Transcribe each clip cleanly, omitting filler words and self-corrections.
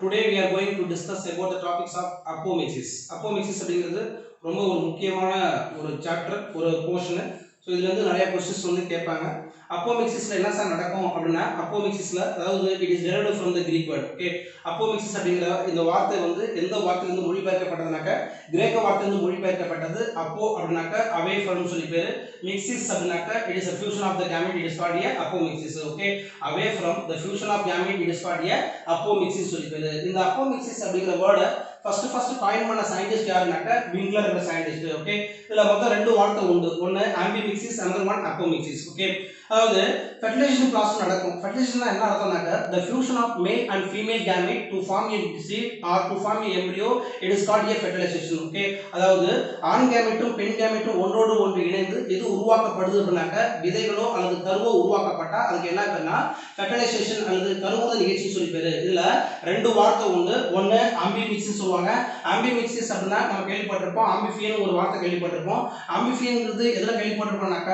Today we are going to discuss about the topics of apomixis. Apomixis அப்படிங்கிறது ரொம்ப ஒரு முக்கியமான ஒரு சாப்டர், ஒரு போர்ஷன். ஸோ இதுல இருந்து நிறைய கொஸ்டின்ஸ் வந்து கேட்பாங்க. அப்போமிக்சிஸ்ல என்ன சார் நடக்கும் அப்படின்னா, அப்போமிக்சிஸ்ல அதாவது it is derived from the Greek word. Okay, apomixis அப்படிங்கிற இந்த வார்த்தை வந்து எந்த வார்த்தையிலிருந்து மொழிபெயர்க்கப்பட்டதுனாக்க கிரேக்க வார்த்தையிலிருந்து மொழிபெயர்க்கப்பட்டது. அப்போ அப்படின்னாக்க அவே ஃப்ரம் சொல்லி பேரு, மிக்சிஸ் அப்படின்னாக்க it is a fusion of the gamete, it is called a apomixis. Okay, away from the fusion of gamete it is called a apomixis சொல்லி பேரு. இந்த apomixis அப்படிங்கிற வேர்டை ஃபர்ஸ்ட் காயின் பண்ண சயின்டிஸ்ட் யாருனாக்க விங்க்லர் என்ற சயின்டிஸ்ட். ஓகே, இதுல மொத்தம் ரெண்டு வார்த்தை உண்டு, ஒன்னு ஆம்பிமிக்சிஸ், another one apomixis. ஓகே, அதாவது ஃபெர்டிலைசேஷன் ப்ராசஸ் நடக்கும். ஃபெர்டிலைசேஷன் என்ன அர்த்தம்னாக்க the fusion of male and female gamete to form a seed or to form a embryo, it is called a fertilization. Okay, அதாவது ஆண் கேமெட்டும் பெண் கேமெட்டும் ஒன்றோடு ஒன்று இணைந்து எது உருவாக்கப்படுது அப்படின்னாக்க விதைகளோ அல்லது கருவோ உருவாக்கப்பட்டா அதுக்கு என்ன பேருனா ஃபெர்டிலைசேஷன் அல்லது கருவுறுதல் நிகழ்ச்சி சொல்லி பேரு. இதுல ரெண்டு வார்த்தை உண்டு, ஒன்னு ஆம்பிமிக்சிஸ் சொல்லுவாங்க. ஆம்பிமிக்சிஸ் அப்படின்னா நம்ம கேள்விப்பட்டிருப்போம், ஆம்பிஃபியன் ஒரு வார்த்தை கேள்விப்பட்டிருப்போம். ஆம்பிஃபியன்ங்கிறது எதுல கேள்விப்பட்டிருப்போம்னாக்க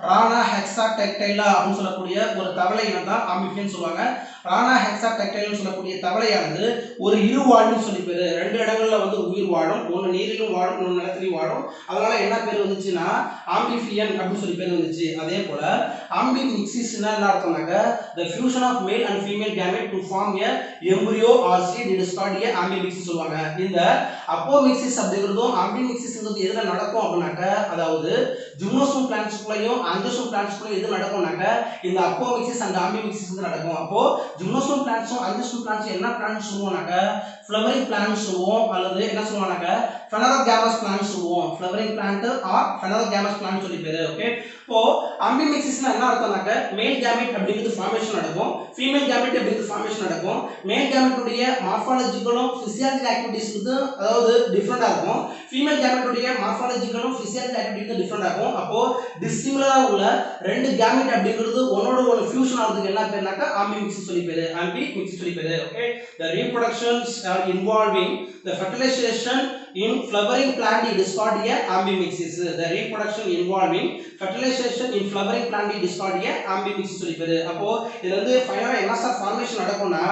ரானா ஹெக்ஸாடெக்டைலா அப்படின்னு சொல்லக்கூடிய ஒரு தவளை இனம் தான் ஆம்பிஃபியன் சொல்லுவாங்க. ரானா ஹெக்ஸாடெக்டைல்னு சொல்லக்கூடிய தவளையானது ஒரு இருவாழ்னு சொல்லி பேரு. ரெண்டு இடங்கள்ல வந்து உயிர் வாழும், ஒன்னு நீரிலும் வாழும், இன்னொரு நிலத்திலும் வாழும். அதனால என்ன பேர் வந்துச்சுன்னா ஆம்பிஃபியன் அப்படின்னு சொல்லி பேர் வந்துச்சு. அதே போல ஆம்பிமிக்சிஸ் என்ன அர்த்தம்னாக்க the fusion of male and female gamete to form a embryo or seed, it is called a ambimixis சொல்வாங்க. இந்த அப்போமிக்சிஸ் அப்படிங்கிறதும் ஆம்பிமிக்சிஸ்ங்கிறது எதுல நடக்கும் அப்படின்னாக்க, அதாவது ஜிம்னோஸ்பர்ம் பிளான்ட்ஸ்குள்ளேயும் ஆஞ்சியோஸ்பர்ம் பிளான்ட்ஸ்குள்ளேயும் எது நடக்கும்னாக்க இந்த அப்போமிக்சிஸ் அண்ட் ஆம்பிமிக்சிஸ் வந்து நடக்கும். அப்போ ஜிம்னோஸ்பர்ம் பிளான்ட்ஸும் ஆஞ்சியோஸ்பர்ம் பிளான்ட்ஸும் என்ன பிளான்ட்ஸ் சொல்லுவோம்னாக்க ஃப்ளவரிங் பிளான்ட்ஸ் சொல்லுவோம், அல்லது என்ன சொல்லுவாங்கனாக்க ஃபெனரோகேமஸ் பிளான்ட்ஸ் சொல்லுவோம். ஃப்ளவரிங் பிளான்ட் ஆர் ஃபெனரோகேமஸ் பிளான்ட் சொல்லி பேரு. ஓகே, இப்போ ஆம்பிமிக்சிஸ்னா என்ன அர்த்தம்னாக்க மேல் கேமெட் அப்படிங்கிறது ஃபார்மேஷன் நடக்கும், ஃபீமேல் கேமெட் அப்படிங்கிறது ஃபார்மேஷன் நடக்கும். மேல் கேமெட்டுடைய மார்ஃபாலஜிக்கலும் பிசியாலஜிக்கல் ஆக்டிவிட்டீஸ் வந்து அதாவது டிஃபரெண்டா இருக்கும், ஃபீமேல் கேமெட்டுடைய மார்ஃபாலஜிக்கலும் பிசியாலஜிக்கல் ஆக்டிவிட்டீஸ் டிஃபரெண்டா இருக்கும். அப்போ டிஸ்சிமிலரா உள்ள ரெண்டு கேமெட் அப்படிங்கிறது ஒன்னோட ஒன்னு ஃபியூஷன் ஆகிறதுக்கு என்ன பேருனாக்க ஆம்பிமிக்சிஸ் சொல்லி பேரு, ஆம்பிமிக்சிஸ் சொல்லி பேரு. Okay, the reproductions are involving the fertilization in flowering plant, it is called a ambimixis. The reproduction involving fertilization in flowering plant, it is called a ambimixis சொல்லி பேரு. அப்போ இதுல இருந்து ஃபைனலா என்ன சார் ஃபார்மேஷன் நடக்கும்னா,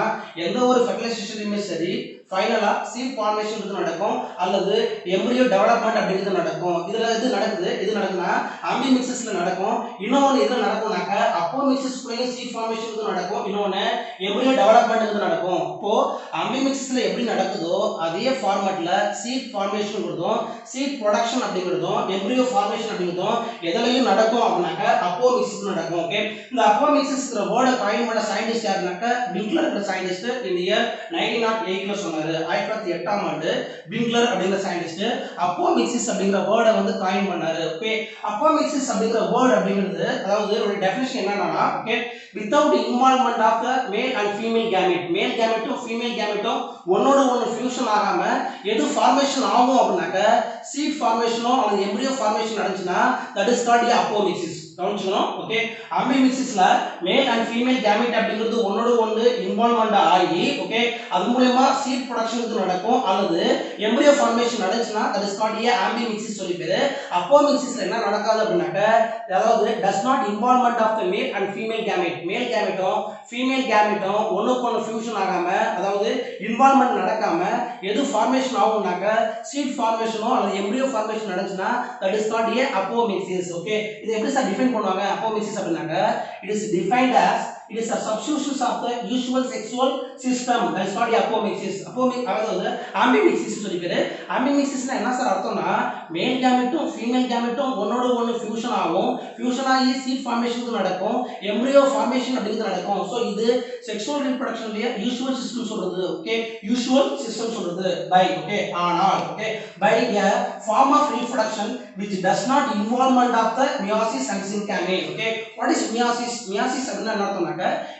எந்த ஒரு ஃபெர்டிலைசேஷன்லயுமே சரி ஃபைனலா சீட் ஃபார்மேஷன் நடக்கும் அல்லது எம்ப்ரியோ டெவலப்மெண்ட் அப்படிங்கிறது நடக்கும். இதுல இது நடக்குதுன்னா ஆம்பிமிக்சிஸ்ல நடக்கும். இன்னொன்னு எதுல நடக்கும்னாக்க அப்போமிக்சிஸ்குள்ளேயும் சீட் ஃபார்மேஷன் நடக்கும், இன்னொன்னு எம்ப்ரியோ டெவலப்மெண்ட் நடக்கும். இப்போ ஆம்பிமிக்சிஸ்ல எப்படி நடக்குதோ அதே ஃபார்மேட்ல சீட் ஃபார்மேஷன்ங்கிறதும் சீட் ப்ரொடக்ஷன் அப்படிங்கிறதும் எம்ப்ரியோ ஃபார்மேஷன் அப்படிங்கிறதும் எதுலயும் நடக்கும் அப்படின்னாக்க அப்போமிக்சிஸ் நடக்கும். ஓகே, இந்த அப்போமிக்சிஸ்ங்கிற வேர்டை காயின் பண்ண சயின்டிஸ்ட் யாருனாக்க விங்க்லர் சயின்டிஸ்ட் இந்த இயர் 1908ல சொன்னாரு. 1908ஆம் ஆண்டு விங்க்லர் அப்படிங்கிற சயின்டிஸ்ட் அப்போமிக்சிஸ் அப்படிங்கிற வேர்டை வந்து காயின் பண்ணாரு. ஓகே, அப்போமிக்சிஸ் அப்படிங்கிற வேர்ட் அப்படிங்கிறது அதாவது ஒரு டெஃபினிஷன் என்னன்னா, okay, without involvement of the male and female gamete, மேல் கேமெட்டும் ஃபீமேல் கேமெட்டும் ஒன்னோட ஒன்னு ஃபியூஷன் ஆகாம எது ஃபார்மேஷன் ஆகும் அப்படின்னாக்க சீட் ஃபார்மேஷனோ அல்லது எம்ப்ரியோ ஃபார்மேஷன் நடந்துச்சுன்னா தட் இஸ் கால்ட் அப்போமிக்சிஸ். கவனிச்சுக்கணும். ஓகே, ஆம்பிமிக்சிஸ்ல மேல் அண்ட் ஃபீமேல் கேமெட் அப்படிங்கிறது ஒன்னோட ஒன்று இன்வால்வ்மெண்ட் ஆகி ஓகே அது மூலமா சீட் ப்ரொடக்ஷன் நடக்கும் அல்லது எம்ப்ரியோ ஃபார்மேஷன் நடந்துச்சுன்னா தட் இஸ் கால்ட் a ஆம்பிமிக்சிஸ் சொல்லி பேரு. அப்போமிக்சிஸ்ல என்ன நடக்காது அப்படின்னாக்க அதாவது does not involvement of the male and female gamete, மேல் கேமெட்டும் ஃபீமேல் கேமெட்டும் ஒண்ணுக்கு ஒன்று ஃபியூஷன் ஆகாம அதாவது இன்வால்வ்மெண்ட் நடக்காம எது ஃபார்மேஷன் ஆகும்னாக்க சீட் ஃபார்மேஷனோ அல்லது எம்ப்ரியோ ஃபார்மேஷன் நடந்துச்சுன்னா that is called a apomixis. Okay, இது எப்படி சார் டிஃபைன் பண்ணுவாங்க அப்போமிக்சிஸ் அப்படின்னாக்க it is defined as it is a substitution of the usual sexual system, that is called apomixis. அதாவது ஆம்பிமிக்சிஸ் சொல்லி பேரு. ஆம்பிமிக்சிஸ்னா என்ன சார் அர்த்தம்னா மேல் கேமெட்டும் ஃபீமேல் கேமெட்டும் ஒன்னோட ஒன்னு ஃபியூஷன் ஆகும், ஃபியூஷன் ஆகி சீட் ஃபார்மேஷன் நடக்கும், எம்ப்ரியோ ஃபார்மேஷன் அப்படிங்கிறது நடக்கும். சோ இது செக்சுவல் ரீப்ரொடக்ஷன்ல யூசுவல் சிஸ்டம் சொல்றது. ஓகே, யூசுவல் சிஸ்டம் சொல்றது பை ஓகே ஆனால் okay by a form of reproduction which does not involvement of the meiosis and synchrony. Okay, what is meiosis? Meiosis அப்படினா என்ன அர்த்தம்னாக்க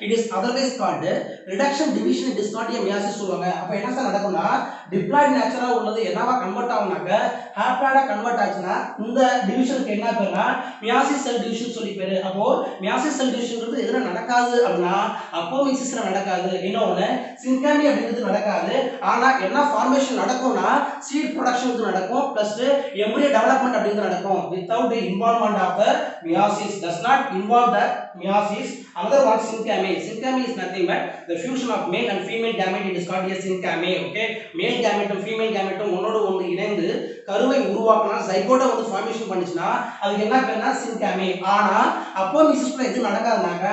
it is otherwise called reduction division, it is not a meiosis சொல்வாங்க. அப்ப என்ன sir நடக்கும்னா diploid நேச்சரா உள்ளது என்னவா convert ஆகும்னாக்க ஹாப்ளாய்டா convert ஆச்சுன்னா இந்த டிவிஷனுக்கு என்ன பேருனா மியாசிஸ் செல் டிவிஷன் சொல்லி பேரு. அப்போ மியாசிஸ் செல் டிவிஷன்ங்கிறது எதுல நடக்காது அப்படின்னா அப்போமிக்சிஸ்ல நடக்காது, இன்னொன்னு சின்காமி அப்படிங்கிறது நடக்காது. ஆனா என்ன ஃபார்மேஷன் நடக்கும்னா சீட் ப்ரொடக்ஷன் நடக்கும் பிளஸ் எம்ப்ரியோ டெவலப்மெண்ட் அப்படிங்கிறது நடக்கும். Without involvement of the meiosis, does not involve the meiosis. Another one synchrony. Synchrony is nothing but the fusion of male and female gamete. It is called as synchrony. Okay, male gamete female gamete ஒன்னோட ஒன்னு இணைந்து கருவை உருவாக்கினா சைகோட்டை வந்து formation பண்ணுச்சுனா அதுக்கு என்ன பேருனா synchrony. ஆனா அப்போமிசிஸ்ல எது நடக்காதுனாக்க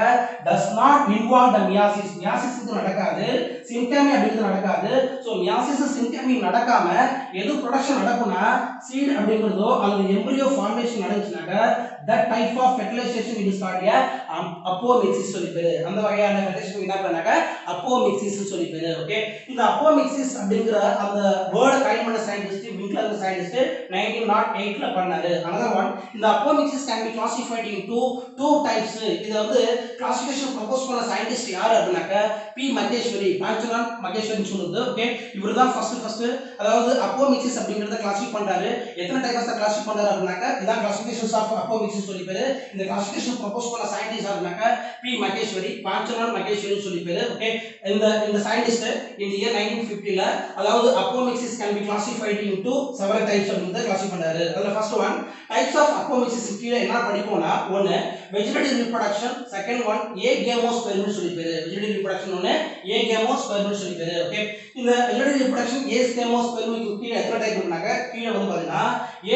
does not involve the meiosis. meiosis இது நடக்காது, synchrony அப்படிங்கிறது நடக்காது. சோ meiosis synchrony நடக்காம எது ப்ரொடக்ஷன் நடக்கும்னா seed அப்படிங்கிறதோ அல்லது embryo formation நடந்துச்சுனாக்க that type of fertilization it is called a apomixis சொல்லி பேரு. அந்த வகையான fertilization என்ன பண்ணாக்க apomixis சொல்லி பேரு. ஓகே, இந்த apomixis அப்படிங்கற அந்த வேர்ட் கைண்ட் பண்ண சயின்டிஸ்ட் விங்க்லர் சயின்டிஸ்ட் 1908 ல பண்ணாரு. another one, இந்த apomixis can be classified into two types. இது வந்து கிளாசிஃபிகேஷன் ப்ரோபோஸ் பண்ண சயின்டிஸ்ட் யாரு அப்படினாக்க பி மகேஸ்வரி, பாஞ்சனான் மகேஸ்வரி சொல்லுது. ஓகே, இவர்தான் ஃபர்ஸ்ட் அதாவது apomixis அப்படிங்கறத கிளாசிஃபை பண்றாரு. எத்தனை டைப்ஸ் கிளாசிஃபை பண்றாரு அப்படினாக்க இதான் கிளாசிஃபிகேஷன்ஸ் ஆஃப் apomixis சொல்லி பேரு. இந்த கிளாசிஃபிகேஷன் ப்ரோபோஸ் பண்ண சயின்டிஸ்ட் அப்படினாக்க பி மகேஸ்வரி, பாஞ்சனான் மகேஸ்வரி சொல்லி பேரு. ஓகே, இந்த சயின்டிஸ்ட் இந்த இயர் 1950 ல அதாவது apomixis can be classified into several types அப்படிங்கறத கிளாசிஃபை பண்றாரு. அதுல first one types of apomixis கீழ என்ன படிப்போம்னா ஒன்னு vegetative reproduction, second one agamosperm சொல்லி பேரு. வெஜிடேட்டிவ் ரிப்ரொடக்ஷன் ஒன்னு ஏகேமோஸ்பெர்ம் சொல்லி பேரு. ஓகே, இந்த வெஜிடேட்டிவ் ரிப்ரொடக்ஷன் ஏகேமோஸ்பெர்ம் கீழ எத்தனை டைப் இருக்குனாக்க கீழ வந்து பாத்தீங்கன்னா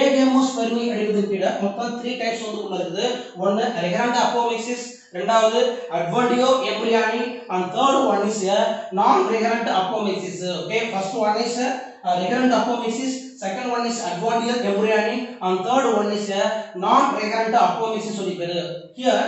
ஏகேமோஸ்பெர்ம் அப்படிங்கிறது கீழ மொத்தம் 3 டைப்ஸ் வந்து உள்ளது. ஒன்னு ரெகரண்ட் அப்போமிக்சிஸ், ரெண்டாவது அட்வென்டியோ எம்பிரியானி and third one is a non recurrent apomixis. Okay, first one is recurrent apomixis, second one is advential embryonic and third one is a non recurrent apomixis சொல்லி பேரு. Here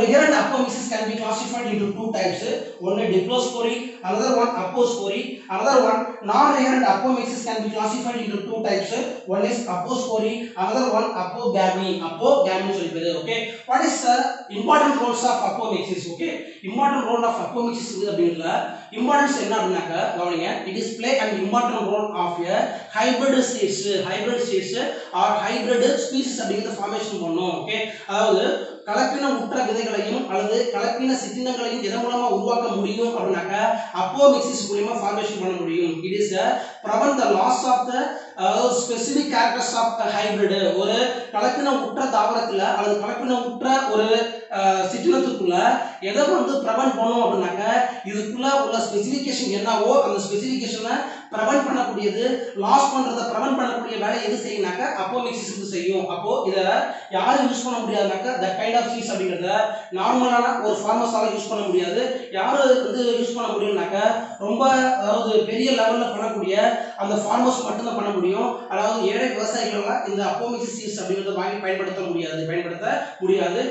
recurrent apomixis can be classified into two types. One is diplospory, another one apospory. Another one non recurrent apomixis can be classified into two types. One is apospory, another one apogamy. Apogamy சொல்லி பேரு. Okay, what is the important roles of apomixis? Okay, important role of apomixis அப்படிங்கறதுல importance என்ன அப்படினாக்க கவனிங்க, it is play an important role of a hybrid states or hybrid species அப்படிங்கறத formation பண்ணும். Okay, அதாவது கலப்பின உற்ற விதைகளையும் அல்லது கலப்பின சிற்றினங்களையும் எதன் மூலமா உருவாக்க முடியும் அப்படினாக்க அப்போமிக்சிஸ் மூலமா ஃபார்மேஷன் பண்ண முடியும். it is prevent the loss of the specific characters of the hybrid. ஒரு கலப்பின உற்ற தாவரத்துல அல்லது கலப்பின உற்ற ஒரு சிற்றினத்துக்குள்ள எதை வந்து ப்ரிவென்ட் பண்ணும் அப்படினாக்க இதுக்குள்ள உள்ள ஸ்பெசிஃபிகேஷன் என்னவோ அந்த ஸ்பெசிஃபிகேஷனை ப்ரிவென்ட் பண்ணக்கூடியது, லாஸ் பண்றத ப்ரிவென்ட் பண்ணக்கூடிய வேலை எது செய்யும்னாக்க அப்போமிக்சிஸ் செய்யும். அப்போ இத யாரும் யூஸ் பண்ண முடியாதுனாக்க the kind of seeds அப்படிங்கறத நார்மலான ஒரு ஃபார்மர்ஸால யூஸ் பண்ண முடியாது. யாரு வந்து யூஸ் பண்ண முடியும்னாக்க ரொம்ப அதாவது பெரிய லெவல்ல பண்ணக்கூடிய அந்த ஃபார்மர்ஸ் மட்டும் தான் பண்ண முடியும். அதாவது ஏழை விவசாயிகளால இந்த அப்போமிக்சிஸ் சீட்ஸ் அப்படிங்கறத வாங்கி பயன்படுத்த முடியாது.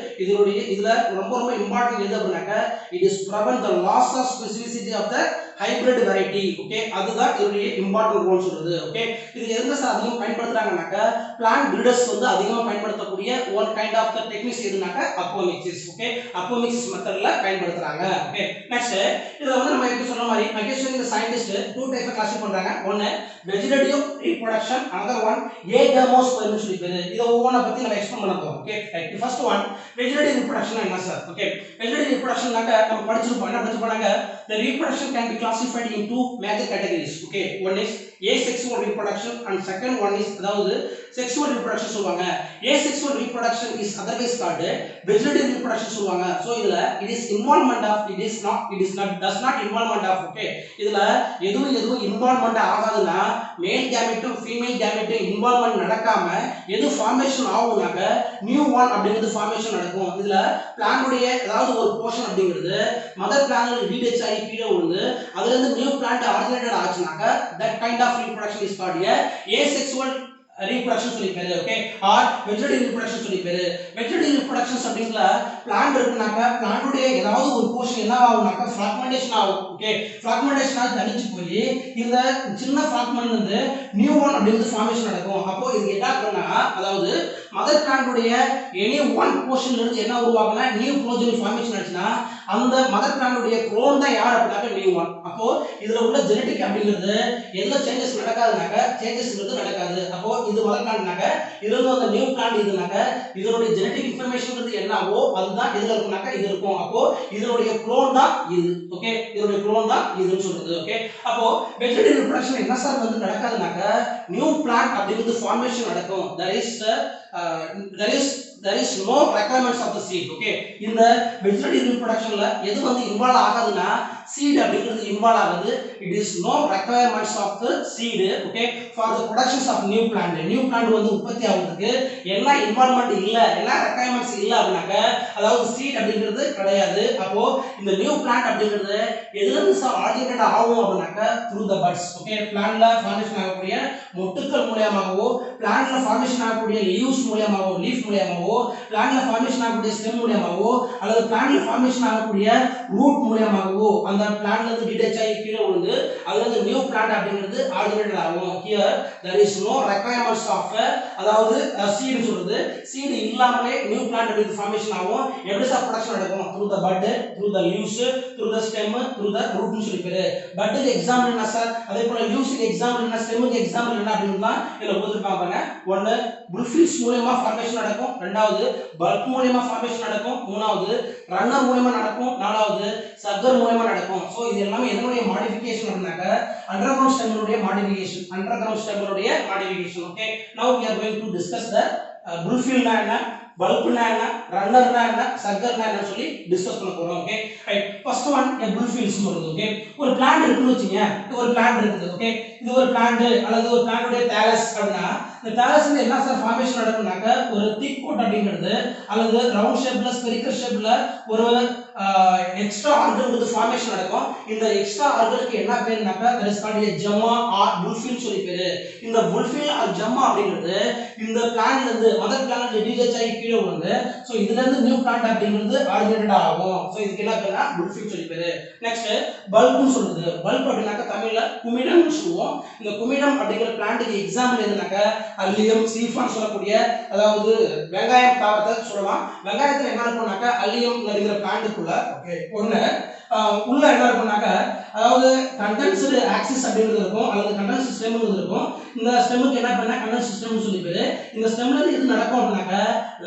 இதுல ரொம்ப இம்பார்ட்டன்ட் எது அப்படினாக்க it is prevent the loss of specificity of the hybrid variety. Okay, அதுதான் இதோட இம்பார்ட்டன்ட் ரோல் சொல்றது. ஓகே, இது எங்க சார் அதிகமா பயன்படுத்துறாங்கனாக்க பிளான்ட் பிரீடர்ஸ் வந்து அதிகமா பயன்படுத்தக்கூடிய one kind of the techniques எதுனாக்க அப்போமிக்சிஸ். ஓகே, அப்போமிக்சிஸ் மெத்தட்ல பயன்படுத்துறாங்க. ஓகே, நெக்ஸ்ட் இத வந்து நம்ம எப்படி சொன்ன மாதிரி மகேஸ்வரி இந்த சயின்டிஸ்ட் டூ டைப்ஸ் கிளாசிஃபை பண்றாங்க. ஒன்னு வெஜிடேட்டிவ் ரீப்ரொடக்ஷன், another one ஏகமோஸ்பெர்ம் சொல்லி பேரு. இத ஒவ்வொண்ணா பத்தி நம்ம எக்ஸ்பிளைன் பண்ணப் போறோம். Okay, right. First one vegetative reproduction என்ன சார்? ஓகே, வெஜிடேட்டிவ் ரீப்ரொடக்ஷன்னாக்க நம்ம படிச்சிருப்போம். என்ன படிச்சிருப்பாங்க? the reproduction can be classified into major categories. Okay, one is asexual reproduction and second one is அதாவது sexual reproduction சொல்வாங்க. asexual reproduction is otherwise called vegetative reproduction சொல்வாங்க. so இதுல it is involvement of does not involvement of. okay, இதுல எதுவும் involvement ஆகாதுன்னா male gamete female gamete involvement நடக்காம எது formation ஆகும்னாக்க new one அப்படிங்கிறது formation நடக்கும். இதுல பிளான்ட் உடைய ஏதாவது ஒரு போர்ஷன் அப்படிங்கிறது மதர் பிளான்ட்ல டீடேச் ஆகி கீழே விழுந்து அதுல இருந்து நியூ பிளான்ட் ஆரிஜினேட்டட் ஆச்சுனாக்க that kind of reproduction is called asexual reproduction சொல்லி பேரு. ஓகே, ஆர் வெஜிடேட்டிவ் reproduction சொல்லி பேரு. வெஜிடேட்டிவ் reproduction அப்படிங்கல பிளான்ட் இருக்குனாக்க பிளான்ட் உடைய ஏதாவது ஒரு போர்ஷன் என்ன ஆகும்னாக்க ஃபிராக்மெண்டேஷன் ஆகும். ஓகே, ஃபிராக்மெண்டேஷன் ஆகி தனிச்சு போய் இந்த சின்ன ஃபிராக்மெண்ட் வந்து நியூ ஒன் அப்படிங்கிறது ஃபார்மேஷன் நடக்கும். அப்போ இது என்ன ஆகும்னா அதாவது மதர் பிளான்ட் உடைய எனி ஒன் போர்ஷன்ல இருந்து என்ன உருவாகும்னா நியூ ப்ரோஜெனி ஃபார்மேஷன் ஆச்சுனா அந்த மதர் பிளான்ட் உடைய க்ளோன் தான் யார் அப்படினாக்க நியூ ஒன். அப்போ இதுல உள்ள ஜெனடிக் அப்படிங்கிறது எந்த சேஞ்சஸ் நடக்காதுனாக்க சேஞ்சஸ்ங்கிறது நடக்காது. அப்போ இது மதர் பிளான்ட்னாக்க இதுல அந்த நியூ பிளான்ட் இதுனாக்க இதனுடைய ஜெனடிக் இன்ஃபர்மேஷன்ங்கிறது என்னவோ அதுதான் இதுல இருக்குனாக்க இது இருக்கும். அப்போ இதனுடைய க்ளோன் தான் இது. ஓகே, இதனுடைய க்ளோன் தான் இதுன்னு சொல்றது. ஓகே, அப்போ வெஜிடேட்டிவ் ரிப்ரொடக்ஷன் என்ன சார் வந்து நடக்காதுனாக்க நியூ பிளான்ட் அப்படிங்கிறது ஃபார்மேஷன் நடக்கும். That is there is no requirements of the seed. Okay, இந்த vegetative reproductionல எது வந்து இன்வால்வ் ஆகாதுன்னா seed அப்படிங்கிறது இன்வால்வ் ஆகுது. It is no requirements of the seed. Okay, for the productions of new plant வந்து உற்பத்தி ஆகுறதுக்கு என்ன இன்வால்வ்மென்ட் இல்ல, என்ன requirements இல்ல அப்படினாக்க அதாவது seed அப்படிங்கிறது கிடையாது. அப்போ இந்த new plant அப்படிங்கிறது எதுல இருந்து ஆர்ஜினேட் ஆகும் அப்படினாக்க through the buds. Okay, plantல ஃபார்மேஷன் ஆகக்கூடிய மொட்டுக்கள் மூலமாகவோ, plantல ஃபார்மேஷன் ஆகக்கூடிய leaves மூலமாகவோ, leaf மூலமாகவோ, plantல ஃபார்மேஷன் ஆகக்கூடிய stem மூலமாகவோ அல்லது plantல ஃபார்மேஷன் ஆகக்கூடிய root மூலமாகவோ அந்த plantல இருந்து டிட்டாச் ஆகி கீழ விழுந்து அதுல இருந்து நியூ plant அப்படிங்கிறது ஆர்ஜினேட் ஆகும். Here there is no requirements of அதாவது seed சொல்றது seed இல்லாமலே நியூ plant அப்படிங்கிறது ஃபார்மேஷன் ஆகும். எப்படி சார் ப்ரொடக்ஷன் நடக்கும்? through the bud, through the leaves, through the stem, through the root னு சொல்லி பேரு. budக்கு எக்ஸாம்பிள் என்ன சார்? அதே போல leavesக்கு எக்ஸாம்பிள் என்ன, stemக்கு எக்ஸாம்பிள் என்ன அப்படினா இதல கொடுத்திருப்பாங்க பாருங்க. ஒன்னு புல்ஃபீல்ஸ் மூலமா ஃபார்மேஷன் நடக்கும், இரண்டாவது பல்ப் மூலமா ஃபார்மேஷன் நடக்கும், மூணாவது ரன்னர் மூலமா நடக்கும், நாலாவது சக்கர் மூலமா நடக்கும். சோ இது எல்லாமே எதனுடைய மாடிஃபிகேஷன் அப்படினாக்க அண்டர்கிரவுண்ட் ஸ்டெம்னுடைய மாடிஃபிகேஷன், அண்டர்கிரவுண்ட் ஸ்டெம்னுடைய modification. Okay, now we are going to discuss the புல்ஃபீல்னா என்ன, பல்ப்னா என்ன, ரன்னர்னா என்ன, சக்கர்னா என்ன சொல்லி டிஸ்கஸ் பண்ண போறோம். Okay right. First one a புல்ஃபீல்ஸ் சொல்றது. ஓகே, ஒரு பிளான்ட் இருக்குன்னு வெச்சீங்க, ஒரு பிளான்ட் இருக்குது. ஓகே, இது ஒரு பிளான்ட் அல்லது ஒரு பிளான்ட்டோட தாலஸ் அப்படினா இந்த தாலஸ்ல என்ன சார் ஃபார்மேஷன் நடக்கும்னாக்க ஒரு திக் கோட் அப்படிங்கிறது அல்லது ரவுண்ட் ஷேப்ல ஸ்பெரிக்கல் ஷேப்ல ஒரு எக்ஸ்ட்ரா ஆர்கன்ங்கிறது ஃபார்மேஷன் நடக்கும். இந்த எக்ஸ்ட்ரா ஆர்கனுக்கு என்ன பேருனாக்க that is called a gemma or bulbil சொல்லி பேரு. இந்த புல்ஃபீல் ஆர் ஜம்மா அப்படிங்கிறது இந்த பிளான்ட்ல இருந்து மதர் பிளான்ட்ல டிட்டாச் ஆகி கீழ வந்து சோ இதுல இருந்து நியூ பிளான்ட் அப்படிங்கிறது ஆர்ஜினேட் ஆகும். சோ இதுக்கு என்ன பேருனா புல்ஃபீல் சொல்லி பேரு. நெக்ஸ்ட் பல்ப்னு சொல்றது. பல்ப் அப்படினாக்க தமிழ்ல குமிடம்னு சொல்லுவோம். இந்த குமிடம் அப்படிங்கிற பிளான்ட்க்கு எக்ஸாம்பிள் எதுனாக்க அல்லியம் சீஃபான் சொல்லக்கூடிய அதாவது வெங்காயம் தாவரத்தை சொல்லலாம். வெங்காயத்துல என்ன இருக்கும்னாக்க அல்லியம் அப்படிங்கிற பிளான்ட்க்குள்ள ஓகே ஒண்ணு உள்ள என்ன இருக்கும்னாக்க அதாவது கண்டென்ஸ்டு ஆக்சிஸ் அப்படிங்கிறது இருக்கும் அல்லது கண்டென்ஸ்டு ஸ்டெம்ங்கிறது இருக்கும். இந்த ஸ்டெம்முக்கு என்ன பண்ணா கண்டென்ஸ்டு ஸ்டெம்னு சொல்லி பேரு. இந்த ஸ்டெம்ல இருந்து எது நடக்கும் அப்படினாக்க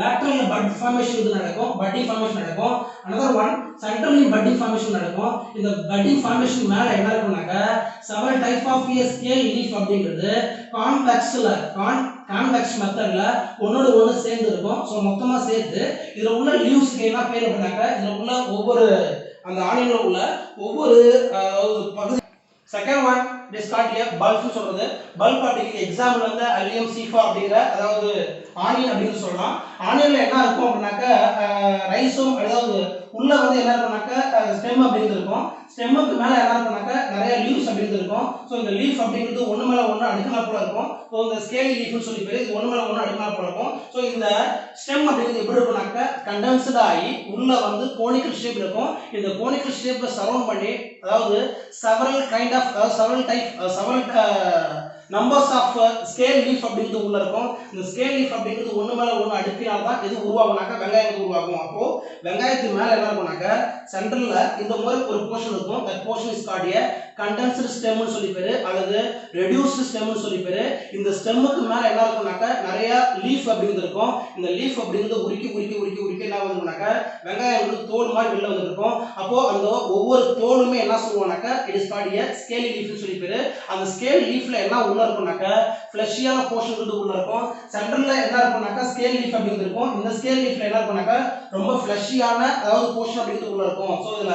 லேட்டரல்ல பட் ஃபார்மேஷன் இது நடக்கும், பட்டிங் ஃபார்மேஷன் நடக்கும். another one centrally budding formation நடக்கும். இந்த பட்டிங் ஃபார்மேஷன் மேல என்ன இருக்கும்னாக்க several type of scale leaf அப்படிங்கிறது கான்வெக்ஸ் மெத்தட்ல ஒன்னோட ஒன்னு சேர்ந்து இருக்கும். சோ மொத்தமா சேர்த்து இதுல உள்ள லீவ்ஸ்க்கு என்ன பேர் அப்படினாக்க இதுல உள்ள ஒவ்வொரு அந்த ஆணில உள்ள ஒவ்வொரு பகுதி. Second one is called a bulb சொல்றது. பல்ப் அப்படிங்கிற எக்ஸாம்பிள் வந்து அல்லியம் சீஃபா அப்படிங்கிற அதாவது ஆனியன் அப்படின்னு சொல்லலாம். ஆனியன்ல என்ன இருக்கும் அப்படினாக்க ரைசோம் அதாவது உள்ள வந்து என்ன இருக்கும்னாக்க ஸ்டெம் அப்படிங்கிறது இருக்கும். ஸ்டெம்முக்கு மேல என்ன இருக்கும்னாக்க நிறைய லீவ்ஸ் அப்படிங்கிறது இருக்கும். சோ இந்த லீஃப் அப்படிங்கிறது ஒண்ணு மேல ஒண்ணு அடுக்குனா போல இருக்கும். சோ இந்த ஸ்கேலி லீஃப்னு சொல்லி பேரு. இது ஒண்ணு மேல ஒண்ணு அடுக்குனா போல இருக்கும். சோ இந்த ஸ்டெம் அப்படிங்கிறது எப்படி இருக்கும்னாக்க கண்டென்ஸ்ட் ஆகி உள்ள வந்து கோனிக்கல் ஷேப்ல இருக்கும். இந்த கோனிக்கல் ஷேப்ல சரவுண்ட் பண்ணி அதாவது several numbers of scale leaf அப்படிங்கிறது உள்ள இருக்கும். இந்த ஸ்கேல் லீஃப் அப்படிங்கிறது ஒண்ணு மேல ஒண்ணு அடுக்கினால தான் இது உருவாகும்னாக்க வெங்காயம் உருவாகும். அப்போ வெங்காயத்துக்கு மேல என்ன இருக்கும்னாக்க சென்டர்ல இந்த மாதிரி ஒரு போர்ஷன் இருக்கும். that portion is called a condensed stem னு சொல்லி பேரு அல்லது reduced stem னு சொல்லி பேரு. இந்த ஸ்டெம்முக்கு மேல என்ன இருக்கும்னாக்க நிறைய லீஃப் அப்படிங்கிறது இருக்கும். இந்த லீஃப் அப்படிங்கிறது உருக்கி என்ன ஆகும்னாக்க வெங்காயம் தோல் மாதிரி வெளில வந்துருக்கும். அப்போ அந்த ஒவ்வொரு தோலுமே என்ன சொல்லுவாங்கனாக்க it is called a scaly leaf னு சொல்லி பேரு. அந்த ஸ்கேல் லீஃப்ல என்ன உள்ள இருக்கும்னாக்க ஃப்ளஷியான போர்ஷன் உள்ள இருக்கும். சென்டர்ல என்ன இருக்கும்னாக்க ஸ்கேல் லீஃப் அப்படிங்கிறது இருக்கும். இந்த ஸ்கேல் லீஃப்ல என்ன இருக்கும்னாக்க ரொம்ப ஃப்ளஷியான அதாவது போர்ஷன் அப்படிங்கிறது உள்ள இருக்கும். சோ இதுல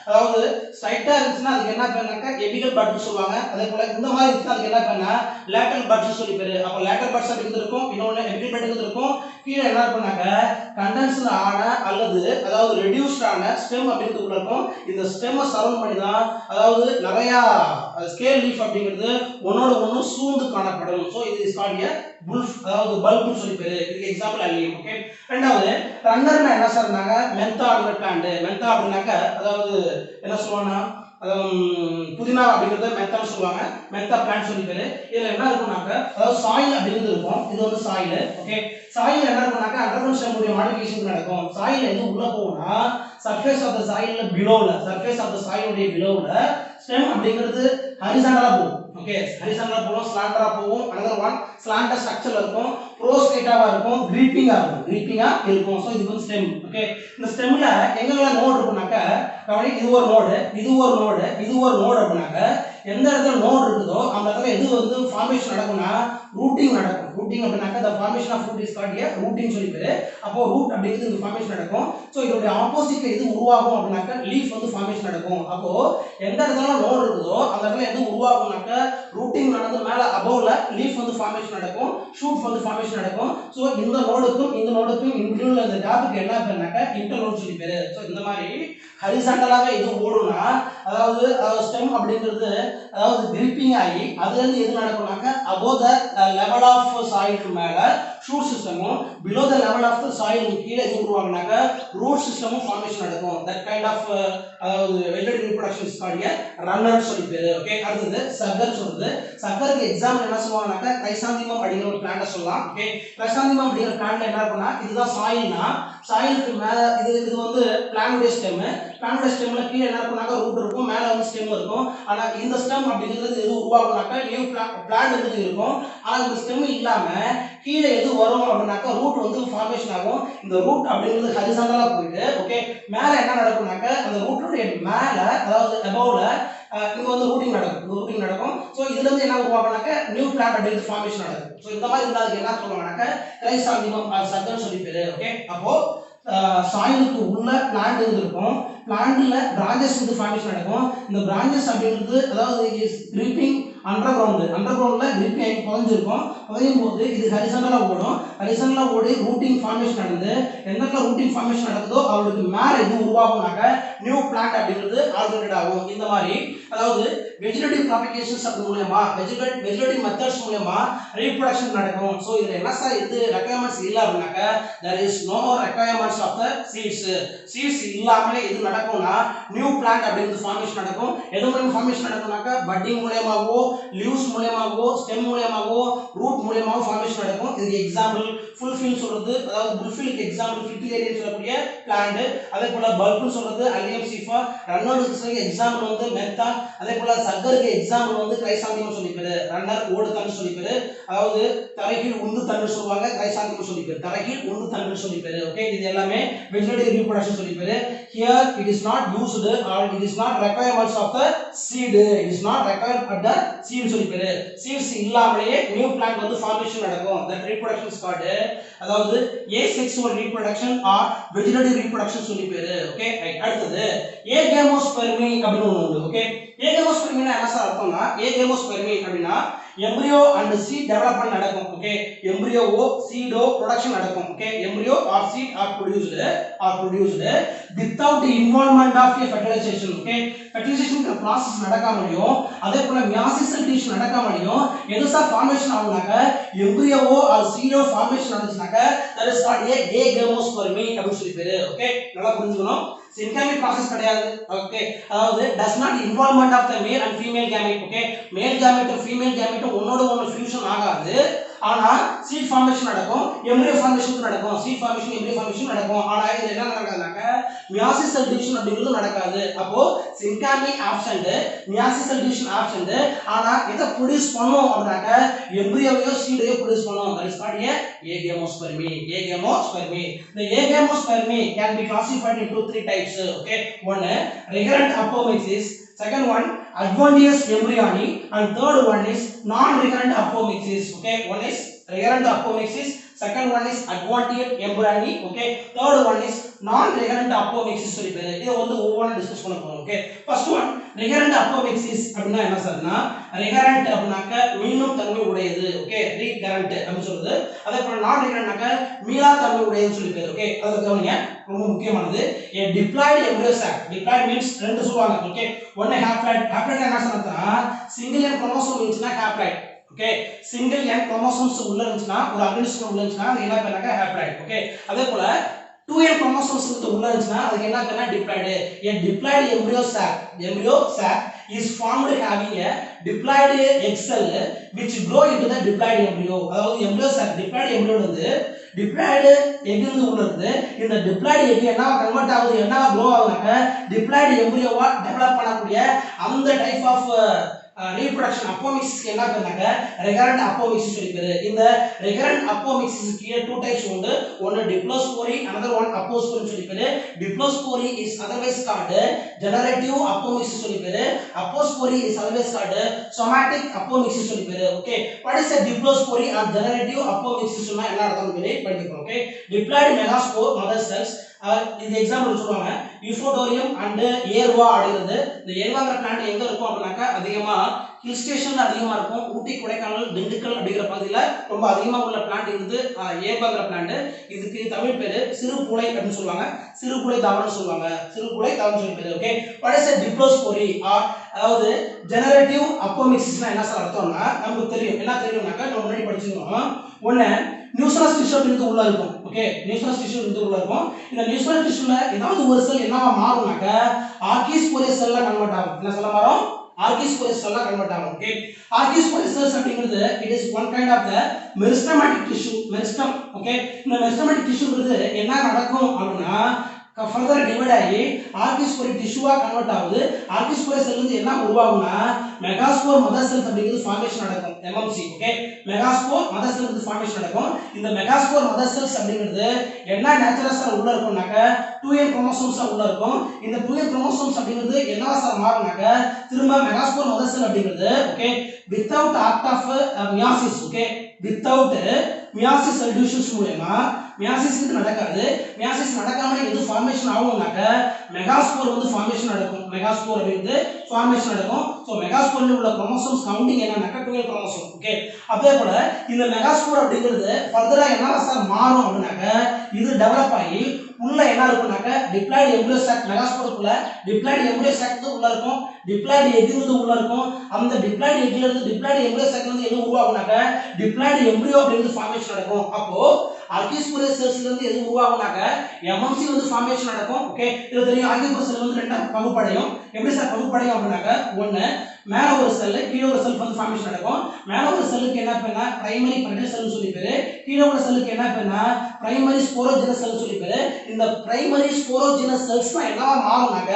அதாவது ஸ்ட்ரைட்டா இருந்துச்சுன்னா அதுக்கு என்ன பேருனாக்க எபிகல் பட்ஸ் சொல்லுவாங்க. அதே போல இந்த மாதிரி இருந்துச்சுன்னா அதுக்கு என்ன பேருனா லேட்டரல் பட்ஸ் சொல்லி பேரு. அப்ப லேட்டரல் பட்ஸ் அப்படிங்கிறது இருக்கும், இன்னொன்னு எபிகல் பட்ஸ் இருக்கும். கீழே என்ன இருக்கும்னாக்க கண்டென்ஸ்ட் ஆன அல்லது அதாவது ரெடியூஸ்ட் ஆன ஸ்டெம் அப்படிங்கிறது உள்ள இருக்கும். இந்த ஸ்டெம்மை சரவுண்ட் பண்ணி தான் அதாவது நிறைய ஸ்கேல் லீஃப் அப்படிங்கிறது ஒன்னோட ஒன்னு சூழ்ந்து காணப்படும். சோ இது இஸ் கால்ட் a புல்ஃப் அதாவது பல்ப்னு சொல்லி பேரு. இதுக்கு எக்ஸாம்பிள் அல்லியம். ஓகே, ரெண்டாவது ரன்னர்னா என்ன சொல்றாங்க மென்தா அப்படிங்கிற பிளான்ட். மென்தா அப்படினாக்க அதாவது என்ன சொல்வாங்கன்னா புதினா அப்படிங்கறத மென்தான்னு சொல்லுவாங்க. மென்தா பிளான்ட் சொல்லி பேரு. இதுல என்ன இருக்கும்னாக்க அதாவது சாயில் அப்படிங்கிறது இருக்கும். இது வந்து சாயில். ஓகே, சாயில் என்ன இருக்கும்னாக்க அண்டர்கிரவுண்ட் ஸ்டெம்முடைய மாடிஃபிகேஷன் நடக்கும். சாயில் எது உள்ள போகும்னா சர்ஃபேஸ் ஆஃப் தி சாயில்ல பிலோல சர்ஃபேஸ் ஆஃப் தி சாயிலுடைய பிலோல ஸ்டெம் அப்படிங்கிறது ஹரிசாண்டலா போகும். ஓகே, ஹரிசாண்டலா போகும், ஸ்லாண்டரா போகும். another one ஸ்லாண்டர் ஸ்ட்ரக்சர்ல இருக்கும், ப்ரோஸ்கேட்டாவா இருக்கும், கிரீப்பிங்கா இருக்கும். சோ இது வந்து ஸ்டெம். ஓகே, இந்த ஸ்டெம்ல எங்கெல்லாம் நோட் இருக்கும்னாக்க கவனி இது ஒரு நோடு அப்படினாக்க எந்த இடத்துல நோட் இருக்குதோ அந்த இடத்துல எது வந்து ஃபார்மேஷன் நடக்கும்னா ரூட்டிங் நடக்கும். ரூட்டிங் அப்படினாக்க the formation of root is called a rooting சொல்லி பேரு. அப்போ ரூட் அப்படிங்கிறது இந்த ஃபார்மேஷன் நடக்கும். சோ இதோட ஆப்போசிட்ல எது உருவாகும் அப்படினாக்க லீஃப் வந்து ஃபார்மேஷன் நடக்கும். அப்போ எந்த இடத்துல நோட் இருக்குதோ அந்த இடத்துல எது உருவாகும்னாக்க ரூட்டிங் நடந்து மேல அபவ்ல லீஃப் வந்து ஃபார்மேஷன் நடக்கும், ஷூட் வந்து ஃபார்மேஷன் நடக்கும். சோ இந்த நோடுக்கும் இந்த நோடுக்கும் இன்டர்வல்ல இந்த கேப்புக்கு என்ன பேருனாக்க இன்டர்நோட் சொல்லி பேரு. சோ இந்த மாதிரி ஹரிசாண்டலாவே இது ஓடுனா அதாவது ஸ்டெம் அப்படிங்கிறது அதாவது கிரிப்பிங் ஆகி அதுல இருந்து எது நடக்கும்னாக்க above the level of soil மேல ஷூட் சிஸ்டமும் below the level of the soil கீழே எது உருவாகுனாக்க ரூட் சிஸ்டமும் ஃபார்மேஷன் நடக்கும். that kind of அதாவது vegetative reproduction is called a runner சொல்லி பேரு. ஓகே, அடுத்து சக்கர் சொல்றது. சக்கருக்கு எக்ஸாம்பிள் என்ன சொல்லுவாங்கனாக்க கிரைசாந்திமம் அப்படிங்கிற ஒரு பிளான்ட் சொல்லலாம். ஓகே, கிரைசாந்திமம் அப்படிங்கிற பிளான்ட்ல என்ன இருக்கும்னா இதுதான் சாயில்னா சாயிலுக்கு மேல இது வந்து பிளான்ட் ஸ்டெம். பிளான்ட் ஸ்டெம்ல கீழே என்ன இருக்கும்னாக்க ரூட் இருக்கும், மேல வந்து ஸ்டெம் இருக்கும். ஆனா இந்த ஸ்டெம் அப்படிங்கிறது எது உருவாகும்னாக்க நியூ பிளான்ட் வந்து இருக்கும். ஆனா இந்த ஸ்டெம் இல்லாம கீழே எது வரும் அப்படினாக்க ரூட் வந்து ஃபார்மேஷன் ஆகும். இந்த ரூட் அப்படிங்கிறது ஹரிசாண்டலா போயிட்டு ஓகே மேல என்ன நடக்கும்னாக்க அந்த ரூட்டோட மேல அதாவது அபவ்ல இங்க வந்து ரூட்டிங் நடக்கும். சோ இதுல இருந்து என்ன உருவாகும்னாக்க நியூ பிளான்ட் அப்படிங்கிறது ஃபார்மேஷன் நடக்கும். சோ இந்த மாதிரி இருந்தா என்ன சொல்லுவாங்கனாக்க கிரைசாந்திமம் சக்கர் சொல்லி பேரு. ஓகே, அப்போ சாயிலுக்கு உள்ள பிளான்ட் இருக்கும், பிளான்ட்ல பிரான்ச்சஸ் வந்து ஃபார்மேஷன் நடக்கும். இந்த பிரான்ச்சஸ் அப்படிங்கிறது அதாவது இஸ் கிரிப்பிங் அண்டர் கிரவுண்ட்ல கிரிப்பிங் ஆகி புதைஞ்சிருக்கும். புதையும் போது இது ஹரிசாண்டலா ஓடும், ஹரிசாண்டலா ஓடி ரூட்டிங் ஃபார்மேஷன் நடந்து எந்த ரூட்டிங் ஃபார்மேஷன் நடக்குதோ அவங்களுக்கு மேல இது உருவாகும்னாக்க நியூ பிளான்ட் அப்படிங்கிறது ஆல்டர்னேட் ஆகும். இந்த மாதிரி அதாவது வெஜிடேட்டிவ் ப்ராபகேஷன்ஸ் அது மூலமா வெஜிடேட்டிவ் மெத்தட்ஸ் மூலமா ரீப்ரொடக்ஷன் நடக்கும். சோ இதுல என்ன சார் இது ரெக்குயர்மெண்ட்ஸ் இல்ல அப்படினாக்க there is no requirements of the seeds இல்லாமலே இது நடக்கும்னா நியூ பிளான்ட் அப்படிங்கிறது ஃபார்மேஷன் நடக்கும். எது மூலமா ஃபார்மேஷன் நடக்கும்னாக்க பட்டிங் மூலமாவோ லீவ்ஸ் மூலமாவோ ஸ்டெம் மூலமாவோ ரூட் மூலமாவோ ஃபார்மேஷன் நடக்கும். இதுக்கு எக்ஸாம்பிள் ஃபுல்ஃபில் சொல்றது அதாவது புல்ஃபிலுக்கு எக்ஸாம்பிள் ஃபிட்டிலேரியன் சொல்லக்கூடிய பிளான்ட். அதே போல பல்புன்னு சொல்றது அலியம் சீஃபா. ரன்னருக்கு எக்ஸாம்பிள் வந்து மெத்தா. அதே போல சக்கருக்கு எக்ஸாம்பிள் வந்து கிரைசாந்திமம் சொல்லி பேரு. ரன்னர் ஓடு தண்டு சொல்லி பேரு. அதாவது தரைகீழ் உந்து தண்டு சொல்லுவாங்க, கிரைசாந்திமம் சொல்லி பேரு. தரைகீழ் உந்து தண்டு சொல்லி பேரு. ஓகே, இது எல்லாமே வெஜிடேட்டிவ் ரீப்ரொடக்ஷன் சொல்லி பேரு. Here it is not used or it is not requirements of the seed. It is not required at the seed சொல்லி பேரு. seeds இல்லாமலே நியூ பிளான்ட் வந்து ஃபார்மேஷன் நடக்கும். that reproduction is called அதாவது asexual reproduction or vegetative reproduction சொல்லி பேரு. Okay, right. அடுத்து ஏகேமோஸ்பெர்மி அப்படினு ஒன்னு உண்டு. ஓகே, ஏகேமோஸ்பெர்மினா என்ன சார் அர்த்தம்னா ஏகேமோஸ்பெர்மி அப்படினா எம்ப்ரியோ அண்ட் சீட் டெவலப்மென்ட் நடக்கும். ஓகே, எம்ப்ரியோவோ சீடோ ப்ரொடக்ஷன் நடக்கும். Okay, embryo or seed or produced without involvement of a fertilization. Okay, fertilization process நடக்காமலையும் அதே போல மியாசிஸ் டிஷ் நடக்காமலையும் எது சார் ஃபார்மேஷன் ஆகும்னாக்க எம்ப்ரியோவோ ஆர் சீடோ ஃபார்மேஷன் நடந்துச்சுனாக்க that is called ஏகேமோஸ்பெர்மி அப்படி சொல்லி பேரு. ஓகே, நல்லா புரிஞ்சுக்கணும். சின்காமி process கிடையாது. ஓகே, அதாவது does not involvement of the male and female gamete. Okay, மேல் கேமெட்டும் ஃபீமேல் கேமெட்டும் ஒன்னோட ஒன்னு ஃபியூஷன் ஆகாது. ஆனா சீட் ஃபார்மேஷன் நடக்கும், எம்ப்ரியோ ஃபார்மேஷன் நடக்கும். சீட் ஃபார்மேஷன் எம்ப்ரியோ ஃபார்மேஷன் நடக்கும். ஆனா இது என்ன நடக்காதுனாக்க மியாசிஸ் டிவிஷன் அப்படிங்கிறது நடக்காது. அப்போ syngamy absent, meiosis division absent. ஆனா எதை ப்ரொடியூஸ் பண்ணும் அப்படினாக்க எம்ப்ரியோவையோ சீடையோ ப்ரொடியூஸ் பண்ணும். that is called ஏகேமோஸ்பெர்மி. the ஏகேமோஸ்பெர்மி can be classified into three types. okay, one recurrent apomixis, second one adventitious embryony, and third one is non-recurrent apomixis. okay, one is recurrent apomixis, second one is adventitious embryony, okay, third one is non-recurrent apomixis சொல்லி பேரு. இத வந்து ஒவ்வொண்ணா discuss பண்ண போறோம். Okay, first one recurrent apomixis அப்படினா என்ன சார்னா recurrent அப்படினாக்க மீண்டும் தன்மை உடையது. ஓகே, recurrent அப்படி சொல்றது. அதே போல நான் recurrentனாக்க மீளா தன்மை உடையது சொல்லி பேரு. ஓகே, அத கவனிங்க, ரொம்ப முக்கியமானது. a diploid embryo sac. diploid means ரெண்டு சொல்வாங்க. Okay, one haploid. haploid என்ன சொல்றதுனா சிங்கிள் என் குரோமோசோம் இருந்துச்சுனா haploid. ஓகே, சிங்கிள் என் குரோமோசோம்ஸ் உள்ள இருந்துச்சுனா ஒரு ஆர்கானிசம் உள்ள இருந்துச்சுனா அது என்ன பேருனாக்க haploid. ஓகே, அதே போல 2n chromosomes உள்ள இருந்துச்சுனா அதுக்கு என்ன பேருனா diploid. a diploid embryo sac is formed having a diploid egg cell which grow into the diploid embryo. அதாவது embryo sac diploid embryo வந்து diploid egg இருந்து உள்ள இருந்து இந்த diploid egg என்ன கன்வர்ட் ஆகுது, என்ன grow ஆகுதுனாக்க diploid embryo-வா டெவலப் பண்ணக்கூடிய அந்த டைப் ஆஃப் ரீப்ரொடக்ஷன் அப்போமிக்சிஸ்க்கு என்ன பேருனாக்க ரெகரண்ட் அப்போமிக்சிஸ் சொல்லி பேரு. இந்த ரெகரண்ட் அப்போமிக்சிஸ் கீழே டூ டைப்ஸ் உண்டு. ஒன்னு டிப்ளோஸ்போரி, another one அப்போஸ்போரி சொல்லி பேரு. டிப்ளோஸ்போரி is otherwise called generative apomixis சொல்லி பேரு. அப்போஸ்போரி is otherwise called somatic apomixis சொல்லி பேரு. Okay, what is a டிப்ளோஸ்போரி and generative apomixis சொன்னா என்ன அர்த்தம் பேரு படிக்கலாம். Okay, diploid megaspore mother cells இந்த எக்ஸாம்பிள் சொல்லுவாங்க யூஃபோடோரியம் அண்ட் ஏர்வா அப்படிங்கிறது. இந்த ஏர்வாங்கிற பிளான்ட் எங்க இருக்கும் அப்படின்னாக்கா அதிகமா ஹில் ஸ்டேஷன்ல அதிகமா இருக்கும். ஊட்டி, கொடைக்கானல், திண்டுக்கல் அப்படிங்கிற பகுதியில ரொம்ப அதிகமா உள்ள பிளான்ட் இருந்து ஏர்வாங்கிற பிளான்ட். இதுக்கு தமிழ் பேரு சிறுபுளை அப்படின்னு சொல்லுவாங்க. சிறுபுளை தாவரம்னு சொல்லுவாங்க. சிறுபுளை தாவரம் சொல்லி பேரு. Okay, what is a diplospory or அதாவது ஜெனரேட்டிவ் அப்போமிக்சிஸ்னா என்ன சார் அர்த்தம்னா நமக்கு தெரியும். என்ன தெரியும்னாக்கா நம்ம முன்னாடி படிச்சிருக்கோம். ஒன்னு நியூசரஸ் டிஷ்யூ அப்படிங்கிறது உள்ள இருக்கும். ஓகே, நியூசரஸ் டிஷ்யூ அப்படிங்கிறது உள்ள இருக்கும். இந்த நியூசரஸ் டிஷ்யூல ஏதாவது ஒரு செல் என்னவா மாறும்னாக்க ஆர்கிஸ்போரியஸ் செல்லா கன்வெர்ட் ஆகும். என்ன செல்லா மாறும்? ஆர்கிஸ்போரியஸ் செல்லா கன்வெர்ட் ஆகும். ஓகே, ஆர்கிஸ்போரியஸ் செல்ஸ் அப்படிங்கிறது it is one kind of the meristematic tissue. Meristem. Okay, இந்த மெரிஸ்டமேட்டிக் டிஷ்யூங்கிறது என்ன நடக்கும் அப்படின்னா ஃபர்தர் டிவைட் ஆகி ஆர்கிஸ்போரிக் டிஷ்யூவா கன்வெர்ட் ஆகுது. ஆர்கிஸ்போரியஸ் செல் வந்து என்ன உருவாகும்னா மெகாஸ்போர் மதர் செல்ஸ் அப்படிங்கிறது ஃபார்மேஷன் நடக்கும். MMC. Okay, megaspore mother cells வந்து ஃபார்மேஷன் நடக்கும். இந்த மெகாஸ்போர் மதர் செல்ஸ் அப்படிங்கிறது என்ன நேச்சுரஸா உள்ள இருக்கும்னாக்க 2n குரோமோசோம்ஸ் உள்ள இருக்கும். இந்த 2n குரோமோசோம்ஸ் அப்படிங்கிறது என்னவா சார் மாறும்னாக்க திரும்ப மெகாஸ்போர் மதர் செல் அப்படிங்கிறது okay without act of meiosis. Okay, without meiosis reductions மூலமா மியாசிஸ் நடக்காது. மியாசிஸ் நடக்காம எது ஃபார்மேஷன் ஆகும்னாக்க மெகாஸ்போர் வந்து ஃபார்மேஷன் நடக்கும். மெகாஸ்போர் அப்படிங்கிறது ஃபார்மேஷன் நடக்கும். சோ மெகாஸ்போர்ல உள்ள குரோமோசோம்ஸ் கவுண்டிங் என்னன்னாக்க 12 குரோமோசோம். ஓகே, அதே போல இந்த மெகாஸ்போர் அப்படிங்கிறது ஃபர்தரா என்ன சார் மாறும் அப்படின்னாக்க இது டெவலப் ஆகி உள்ள என்ன இருக்கும்னாக்க டிப்ளாய்டு எம்ப்ரியோ சாக். மெகாஸ்போருக்குள்ள டிப்ளாய்டு எம்ப்ரியோ சாக் உள்ள இருக்கும். டிப்ளாய்டு எக்ங்கிறது உள்ள இருக்கும். அந்த டிப்ளாய்டு எக்ல இருந்து டிப்ளாய்டு எம்ப்ரியோ சாக்ல இருந்து என்ன உருவாகும்னாக்க டிப்ளாய்டு எம்ப்ரியோ அப்படிங்கிறது ஃபார்மேஷன் நடக்கும். அப்போ ஆர்கிஸ்போரியஸ் செல்ஸ்ல இருந்து எது உருவாகும்னாக்க எம்எம்சி வந்து ஃபார்மேஷன் நடக்கும். ஓகே, இது தெரியும். ஆர்கிஸ்போரியஸ் செல் வந்து ரெண்டா பகுப்படையும். எப்படி சார் பகுப்படையும் அப்படின்னாக்க ஒன்னு மேல ஒரு செல் கீழ ஒரு செல் வந்து ஃபார்மேஷன் நடக்கும். மேல ஒரு செல்லுக்கு என்ன பேருனா பிரைமரி பிரெடர் செல் சொல்லி பேரு. கீழ உள்ள செல்லுக்கு என்ன பேருனா பிரைமரி ஸ்போரோஜெனஸ் செல் சொல்லி பேரு. இந்த பிரைமரி ஸ்போரோஜெனஸ் செல்ஸ் தான் என்னவா மாறும்னாக்க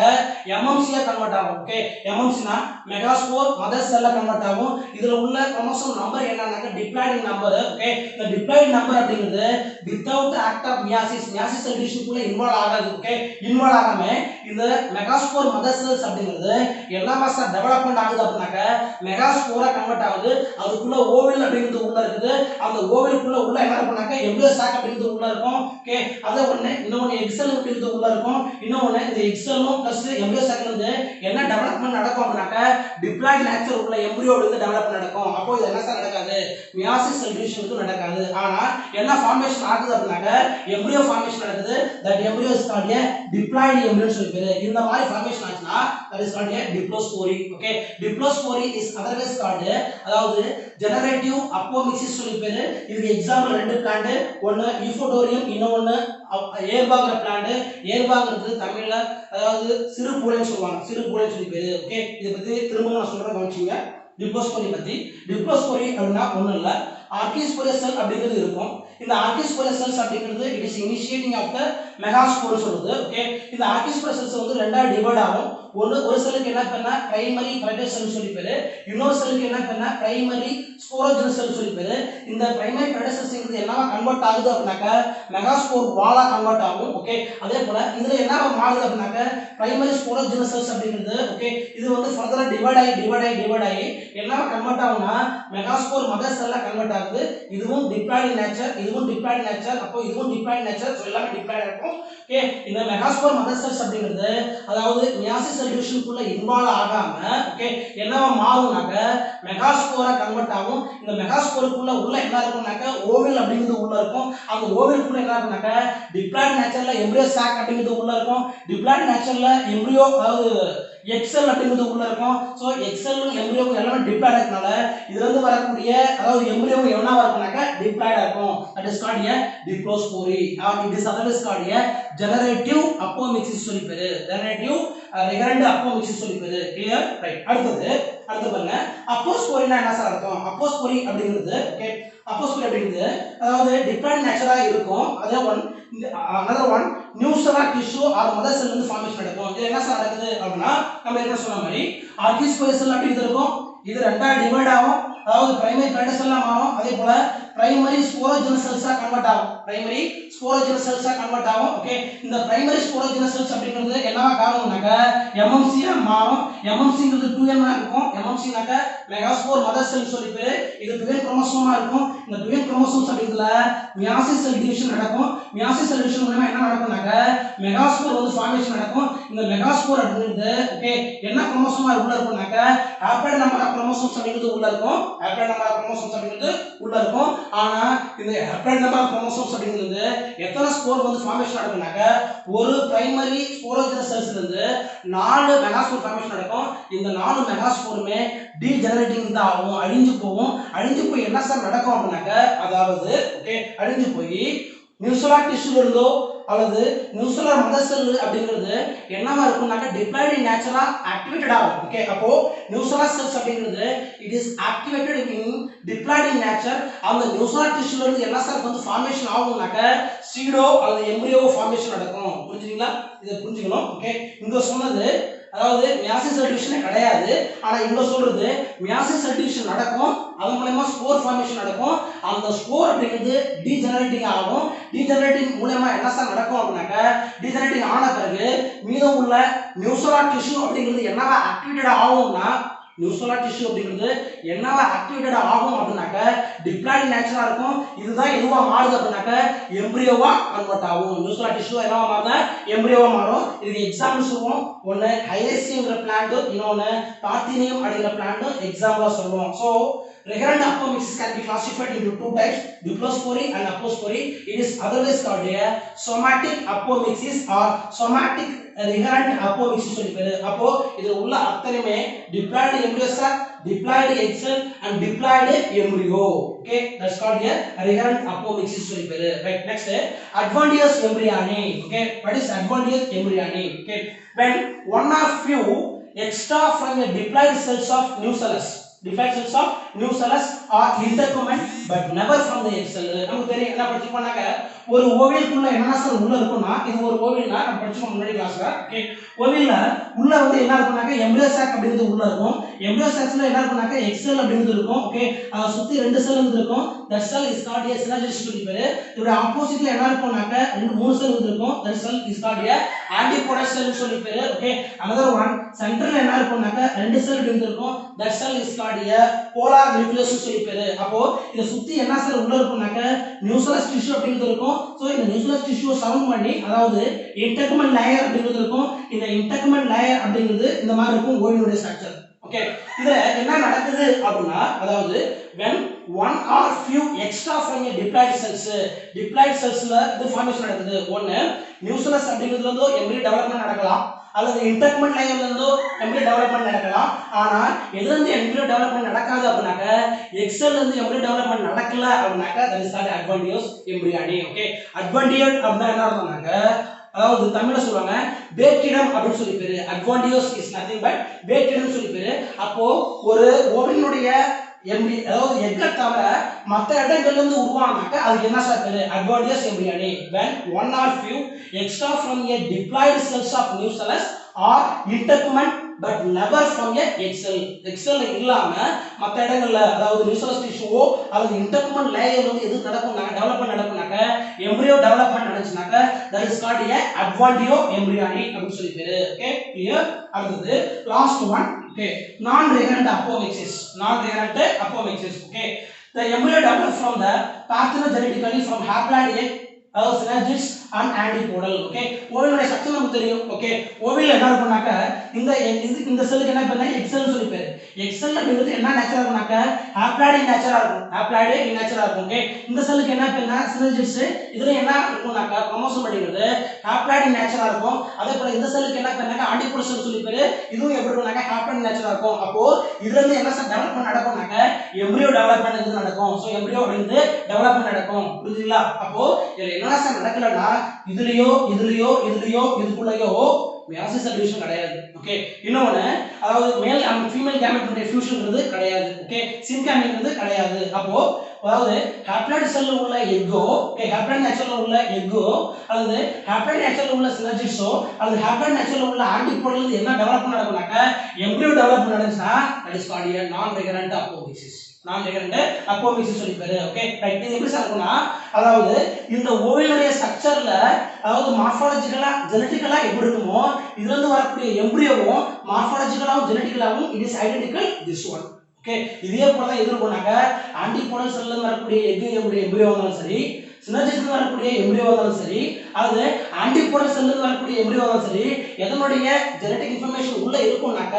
எம்எம்சியா கன்வெர்ட் ஆகும். ஓகே, எம்எம்சினா மெகாஸ்போர் மதர் செல்லா கன்வெர்ட் ஆகும். இதுல உள்ள குரோமோசோம் நம்பர் என்னன்னாக்க டிப்ளாய்டு நம்பர். ஓகே, இந்த டிப்ளாய்டு நம்பர் அப்படிங்கிறது without act of meiosis meiosis ரெடியூஷனுக்குள்ள இன்வால்வ் ஆகாது. ஓகே, இன்வால்வ் ஆகாம இந்த மெகாஸ்போர் மதர் செல்ஸ் அப்படிங்கிறது என்னவா சார் டெவலப்மென்ட் ஆகுது அப்படின்னாக்க மெகாஸ்போரா கன்வெர்ட் ஆகுது. அதுக்குள்ள ஓவல் அப்படிங்கிறது உள்ள இருக்குது. அந்த ஓவலுக்குள்ள உள்ள என்ன இருக்கும்னாக்க எம்ப்ரியோ சாக் அப்படிங்கிறது உள்ள இருக்கும். ஓகே, அத ஒண்ணு இன்னொன்னு எக்ஸெல் அப்படிங்கிறது உள்ள இருக்கும். இன்னொன்னு இந்த எக்ஸெல்லும் பிளஸ் எம்ப்ரியோ சாக்ல இருந்து என்ன டெவலப்மென்ட் நடக்கும் அப்படின்னாக்க டிப்ளாய்டு நேச்சர் உள்ள எம்ப்ரியோ அப்படிங்கிறது டெவலப்மென்ட் நடக்கும். அப்போ இது என்ன சார் நடக்காது? மியாசிஸ் ரெடியூஷனுக்கு நடக்காது. ஆனா என்ன ஃபார்மேஷன் ஆகுது அப்படின்னாக்க எம்ப்ரியோ ஃபார்மேஷன் நடக்குது. That embryo is called a diploid embryo சொல்லி பேரு. இந்த மாதிரி ஃபார்மேஷன் ஆச்சுனா that is called a diplospory. Okay, diplospory is otherwise called அதாவது ஜெனரேட்டிவ் அப்போமிக்சிஸ் சொல்லி பேரு. இதுக்கு எக்ஸாம்பிள் ரெண்டு பிளான்ட். ஒன்னு யூஃபோடோரியம், இன்னொன்னு ஏர்வாங்கிற பிளான்ட். ஏர்வாங்கிறது தமிழ்ல அதாவது சிறுபுளைன்னு சொல்லுவாங்க. சிறுபுளைன்னு சொல்லி பேரு. ஓகே, இத பத்தி திரும்ப நான் சொல்றேன் கவனிச்சுங்க. டிப்ளோஸ்போரி பத்தி. டிப்ளோஸ்போரி அப்படின்னா ஒண்ணும் இல்ல ஆர்கிஸ்போரியஸ் செல் அப்படிங்கிறது இருக்கும். இந்த ஆர்கிஸ்போரியஸ் செல்ஸ் அப்படிங்கிறது it is initiating of the megaspore சொல்லுது. ஓகே, இந்த ஆர்கிஸ்போரியஸ் செல்ஸ் வந்து ரெண்டா டிவைட் ஆகும். ஒரு செல்லுக்கு என்ன பேருனா பிரைமரி பிரெடர் செல் சொல்லி பேரு. இன்னொரு செல்லுக்கு என்ன பேருனா பிரைமரி ஸ்போரோஜெனஸ் செல் சொல்லி பேரு. இந்த பிரைமரி பிரெடர் செல்ஸ் என்னவா கன்வெர்ட் ஆகுது அப்படின்னாக்க மெகாஸ்போர் வாலா கன்வெர்ட் ஆகும். ஓகே, அதே போல இதுல என்ன மாறுது அப்படின்னாக்க பிரைமரி ஸ்போரோஜெனஸ் செல்ஸ் அப்படிங்கிறது ஓகே இது வந்து ஃபர்தரா டிவைட் ஆகி என்னவா கன்வெர்ட் ஆகும்னா மெகாஸ்போர் மதர் செல்லா கன்வெர்ட் ஆகுது. இதுவும் டிப்ளாய்டு நேச்சர், இதுவும் டிப்ளாய்டு நேச்சர். அப்போ இதுவும் டிப்ளாய்டு நேச்சர். சோ எல்லாமே டிப்ளாய்டு இருக்கும். ஓகே, இந்த மெகாஸ்போர் மதர் செல்ஸ் அப்படிங்கிறது அதாவது மியாசிஸ் ரெடியூஷனுக்குள்ள இன்வால்வ் ஆகாம ஓகே என்னவா மாறும்னாக்க மெகாஸ்போரா கன்வெர்ட் ஆகும். இந்த மெகாஸ்போருக்குள்ள உள்ள என்ன இருக்கும்னாக்க ஓவல் அப்படிங்கிறது உள்ள இருக்கும். அந்த ஓவலுக்குள்ள என்ன இருக்கும்னாக்க டிப்ளாய்டு நேச்சர்ல எம்ப்ரியோ சாக் அப்படிங்கிறது உள்ள இருக்கும். டிப்ளாய்டு நேச்சர்ல எம்ப்ரியோ அதாவது எக்ஸெல் அப்படிங்கிறது உள்ள இருக்கும். சோ எக்ஸெல் எம்ப்ரியோ எல்லாமே டிப்ளாய்டு இருக்கனால இதுல இருந்து வரக்கூடிய அதாவது எம்ப்ரியோ என்னவா இருக்கும்னாக்க டிப்ளாய்டா இருக்கும். That is called a diplospory or it is otherwise called a generative apomixis சொல்லி பேரு. ஜெனரேட்டிவ் ரெகரண்ட் அப்போமிக்சிஸ் சொல்லி பேரு. கிளியர்? ரைட். அடுத்து பாருங்க அப்போஸ்போரினா என்ன சார் அர்த்தம்? அப்போஸ்போரி அப்படிங்கிறது ஓகே அப்போஸ்போரி அப்படிங்கிறது அதாவது டிப்ளாய்டு நேச்சரா இருக்கும். அதே ஒன் another one நியூசரா டிஷ்யூ ஆர் மதர் செல் வந்து ஃபார்மேஷன் நடக்கும். இது என்ன சார் நடக்குது அப்படினா நம்ம என்ன சொன்ன மாதிரி ஆர்கிஸ்போரியஸ் செல் அப்படிங்கிறது இருக்கும். இது ரெண்டா டிவைட் ஆகும். அதாவது பிரைமரி கல்ச்சர் செல்லா மாறும். அதே போல பிரைமரி ஸ்போரோஜெனஸ் செல்ஸா கன்வெர்ட் ஆகும். பிரைமரி ஸ்போரோஜெனஸ் செல்ஸா கன்வெர்ட் ஆகும். ஓகே, இந்த பிரைமரி ஸ்போரோஜெனஸ் செல்ஸ் அப்படிங்கிறது என்னவா காணும்னாக்க எம்எம்சியா மாறும். எம்எம்சிங்கிறது 2n இருக்கும். எம்எம்சினாக்க மெகாஸ்போர் மதர் செல் சொல்லி பேரு. இது 2n குரோமோசோமா இருக்கும். இந்த 2n குரோமோசோம்ஸ் அப்படிங்கிறதுல மியாசிஸ் செல் டிவிஷன் நடக்கும். மியாசிஸ் செல் டிவிஷன் மூலமா என்ன நடக்கும்னாக்க மெகாஸ்போர் வந்து ஃபார்மேஷன் நடக்கும். இந்த மெகாஸ்போர் அப்படிங்கிறது ஓகே என்ன குரோமோசோமா உள்ள இருக்கும்னாக்க ஹாப்ளாய்டு நம்பர் ஆஃப் குரோமோசோம்ஸ் அப்படிங்கிறது உள்ள இருக்கும். ஹாப்ளாய்டு நம்பர் ஆஃப் குரோமோசோம்ஸ் அப்படிங்கிறது உள்ள இருக்கும். ஆனா இந்த ஹாப்ளாய்டு நம்பர் ஆஃப் குரோமோசோம்ஸ் அப்படிங்கிறது எத்தனை ஸ்போர் வந்து ஃபார்மேஷன் நடக்கும்னாக்க ஒரு பிரைமரி ஸ்போரோஜெனஸ் செல்ஸ்ல இருந்து 4 மெகாஸ்போர் ஃபார்மேஷன் நடக்கும். இந்த 4 மெகாஸ்போருமே டீஜெனரேட்டிங் தான் ஆகும், அழிஞ்சு போகும். அழிஞ்சு போய் என்ன சார் நடக்கும் அப்படின்னாக்க அதாவது ஓகே அழிஞ்சு போய் நியூசலார் டிஷ்யூல இருந்தோ அல்லது நியூசலார் மதர் செல் அப்படிங்கிறது என்னவா இருக்கும்னாக்க டிப்ளாய்டு இன் நேச்சரா ஆக்டிவேட்டட் ஆகும். ஓகே, அப்போ நியூசலார் செல்ஸ் அப்படிங்கிறது it is activated in diploid in nature. அந்த நியூசலார் டிஷ்யூல இருந்து என்ன சார் வந்து ஃபார்மேஷன் ஆகும்னாக்க சீடோ அல்லது எம்ப்ரியோ ஃபார்மேஷன் நடக்கும். புரிஞ்சுங்களா? இதை புரிஞ்சுக்கணும். ஓகே, இங்க சொன்னது அதாவது மியாசிஸ் செல் டிவிஷன் கிடையாது. ஆனா இங்க சொல்றது மியாசிஸ் செல் டிவிஷன் நடக்கும். அது மூலமா ஸ்போர் ஃபார்மேஷன் நடக்கும். அந்த ஸ்போர் அப்படிங்கிறது டீஜெனரேட்டிங் ஆகும். டீஜெனரேட்டிங் மூலமா என்ன சார் நடக்கும் அப்படின்னாக்க டீஜெனரேட்டிங் ஆன பிறகு மீதம் உள்ள நியூசலார் டிஷ்யூ அப்படிங்கிறது என்னவா ஆக்டிவேட்டட் ஆகும்னா நியூசலார் டிஷ்யூ அப்படிங்கிறது என்னவா ஆக்டிவேட்டட் ஆகும் அப்படின்னாக்க டிப்ளாய்டு நேச்சரா இருக்கும். இதுதான் எதுவா மாறுது அப்படின்னாக்க எம்ப்ரியோவா கன்வெர்ட் ஆகும். நியூசலார் டிஷ்யூ என்னவா மாறுதா எம்ப்ரியோவா மாறும். இதுக்கு எக்ஸாம்பிள் சொல்லுவோம். ஒன்னு ஹைலேசியம்ங்கிற பிளான்ட், இன்னொன்னு பார்த்தினியம் அப்படிங்கிற பிளான்ட் எக்ஸாம்பிளா சொல்லுவோம். So recurrent apomixis can be classified into two types, diplospory and apospory. It is otherwise called a somatic apomixis or somatic recurrent apomixis சொல்லி பேரு. அப்போ இதுல உள்ள அத்தனையுமே diploid embryo cell, diploid egg cell and diploid embryo. Okay, that's called a recurrent apomixis சொல்லி பேரு. Right, next adventitious embryony. Okay, what is adventitious embryony? Okay, when one or few extra from the diploid cells of nucellus, diploid cells of nucellus are intercombined but never from the egg cell. நமக்கு தெரியும் என்ன படிச்சிருப்போம்னாக்க ஒரு ஓவியலுக்குள்ள என்ன sir உள்ள இருக்கும்னா இது ஒரு ஓவியல்னா நம்ம படிச்சோம் முன்னாடி கிளாஸ்ல. ஓகே, ஓவியல்ல உள்ள வந்து என்ன இருக்கும்னாக்க எம்ப்ரியோ சாக் அப்படிங்கிறது உள்ள இருக்கும். எம்ப்ரியோ சாக்ஸ்ல என்ன இருக்கும்னாக்க எக் செல் அப்படிங்கிறது இருக்கும். ஓகே, அத சுத்தி ரெண்டு செல் இருக்கும். That sell is called a synergist சொல்லி பேரு. இதோட ஆப்போசிட்ல என்ன இருக்கும்னாக்க மூணு செல் இருக்கும். That sell is called a antipodal cell சொல்லி பேரு. ஓகே, another one சென்டர்ல என்ன இருக்கும்னாக்க ரெண்டு செல் இருக்கும். That sell is called a polar nucleus சொல்லி பேரு. அப்போ இத சுத்தி என்ன செல் உள்ள இருக்கும்னாக்க நியூசலஸ் டிஷ்யூ அப்படிங்கிறது இருக்கும். சோ இந்த நியூசலஸ் டிஷ்யூ சவுண்ட் பண்ணி அதாவது இன்டர்கமெண்ட் லேயர் அப்படிங்கிறது இருக்கும். இந்த இன்டர்கமெண்ட் லேயர் அப்படிங்கிறது இந்த மாதிரி இருக்கும் ஓவியோட ஸ்ட்ரக்சர். ஓகே, இதுல என்ன நடக்குது அப்படினா அதாவது when one or few extra from a diploid cellsல இது ஃபார்மேஷன் நடக்குது. ஒன்னு நியூசலஸ் அப்படிங்கிறதுல இருந்து எம்ப்ரியோ டெவலப்மென்ட் நடக்கலாம் அல்லது இன்டர்கமெண்ட் லேயர்ல இருந்து எம்ப்ரியோ டெவலப்மென்ட் நடக்கலாம். ஆனா எதுல இருந்து எம்ப்ரியோ டெவலப்மென்ட் நடக்காது அப்படினாக்க எக்ஸல்ல இருந்து எம்ப்ரியோ டெவலப்மென்ட் நடக்கல அப்படினாக்க that is called adventitious embryony. Okay, adventitious அப்படினா என்ன அர்த்தம்னாக்க அதாவது தமிழ்ல சொல்வாங்க பேக்கிடம் அப்படினு சொல்லி பேரு. adventitious is nothing but பேக்கிடம் சொல்லி பேரு. அப்போ ஒரு ஓவினுடைய எம்ப்ரி அதாவது எக்க தவிர மற்ற இடங்கள்ல இருந்து உருவானாக்க அதுக்கு என்ன சார் பேரு adventitious embryony. when one or few extra from a diploid cells of nucellus are intercombined but never from a egg cell. egg cell இல்லாம மற்ற இடங்கள்ல அதாவது நியூசலஸ் டிஷ்யூவோ அல்லது இன்டர்கமெண்ட் லேயர்ல வந்து எது நடக்கும்னா டெவலப்மென்ட் நடக்கும்னாக்க எம்ப்ரியோ டெவலப்மென்ட் நடந்துச்சுனாக்க that is called a adventitious embryony அப்படின்னு சொல்லி பேரு. Okay, clear? அடுத்து last one. okay, non recurrent apomixis. Okay, the embryo develops from the parthenogenetically from haploid egg synergist and antipodal. okay, ஓவியோட structure நமக்கு தெரியும். Okay, ஓவியல்ல என்ன இருக்கும்னாக்க இந்த செல்லுக்கு என்ன பேருனா எக் செல் சொல்லி பேரு. எக் செல் அப்படிங்கிறது என்ன நேச்சரா இருக்கும்னாக்க ஹாப்ளாய்டு இன் நேச்சரா இருக்கும். ஓகே, இந்த செல்லுக்கு என்ன பேருனா சினர்ஜிஸ்ட். இதுல என்ன இருக்கும்னாக்க குரோமோசோம் அப்படிங்கிறது ஹாப்ளாய்டு இன் நேச்சரா இருக்கும். அதே போல இந்த செல்லுக்கு என்ன பேருனாக்க ஆன்டிபோடல் செல் சொல்லி பேரு. இதுவும் எப்படி இருக்கும்னாக்க ஹாப்ளாய்டு இன் நேச்சரா இருக்கும். அப்போ இதுல இருந்து என்ன சார் டெவலப்மென்ட் நடக்கும்னாக்க எம்ப்ரியோ டெவலப்மென்ட் நடக்கும். சோ எம்ப்ரியோ அப்படிங்கிறது டெவலப்மென்ட் நடக்கும். புரியுதுங்களா? அப்போ இதுல என்ன சார் நடக்கலன்னா இதுலயோ இதுக்குள்ளயோ மியாசிஸ் டிவிஷன் கிடையாது. ஓகே, இன்னொன்னு அதாவது மேல் அண்ட் ஃபீமேல் கேமெட்டுடைய ஃபியூஷன்ங்கிறது கிடையாது. ஓகே, சின்காமிங்கிறது கிடையாது. அப்போ அதாவது ஹாப்ளாய்டு செல்ல உள்ள எக்கோ, ஓகே, ஹாப்ளாய்டு நேச்சர்ல உள்ள எக்கோ அல்லது ஹாப்ளாய்டு நேச்சர்ல உள்ள சினர்ஜிஸோ அல்லது ஹாப்ளாய்டு நேச்சர்ல உள்ள ஆன்டிபாடில என்ன டெவலப்மென்ட் நடக்கும்னாக்க எம்பிரியோ டெவலப்மென்ட் நடந்துச்சுன்னா that is called a non-recurrent apomixis. நான்-recurrent apomixis சொல்லி பேரு. Okay, right. இது எப்படி இருக்கும்னா அதாவது இந்த ஓவலுடைய ஸ்ட்ரக்சர்ல அதாவது மார்ஃபாலஜிக்கலா ஜெனடிக்கலா எப்படி இருக்குமோ இதுல இருந்து வரக்கூடிய எம்பிரியோவும் மார்ஃபாலஜிக்கலாவும் ஜெனடிக்கலாவும் it is identical this one. Okay, இதே போல தான் எதிர்கொண்டாங்க ஆன்டிபோடல் செல்ல இருந்து வரக்கூடிய எம்பிரியோ வந்தாலும் சரி, சினர்ஜிஸ்ல வரக்கூடிய எம்பிரியோ வந்தாலும் சரி, அல்லது ஆன்டிபோடல் செல்ல இருந்து வரக்கூடிய எம்பிரியோ வந்தாலும் சரி, எதனுடைய ஜெனடிக் இன்ஃபர்மேஷன் உள்ள இருக்கும்னாக்க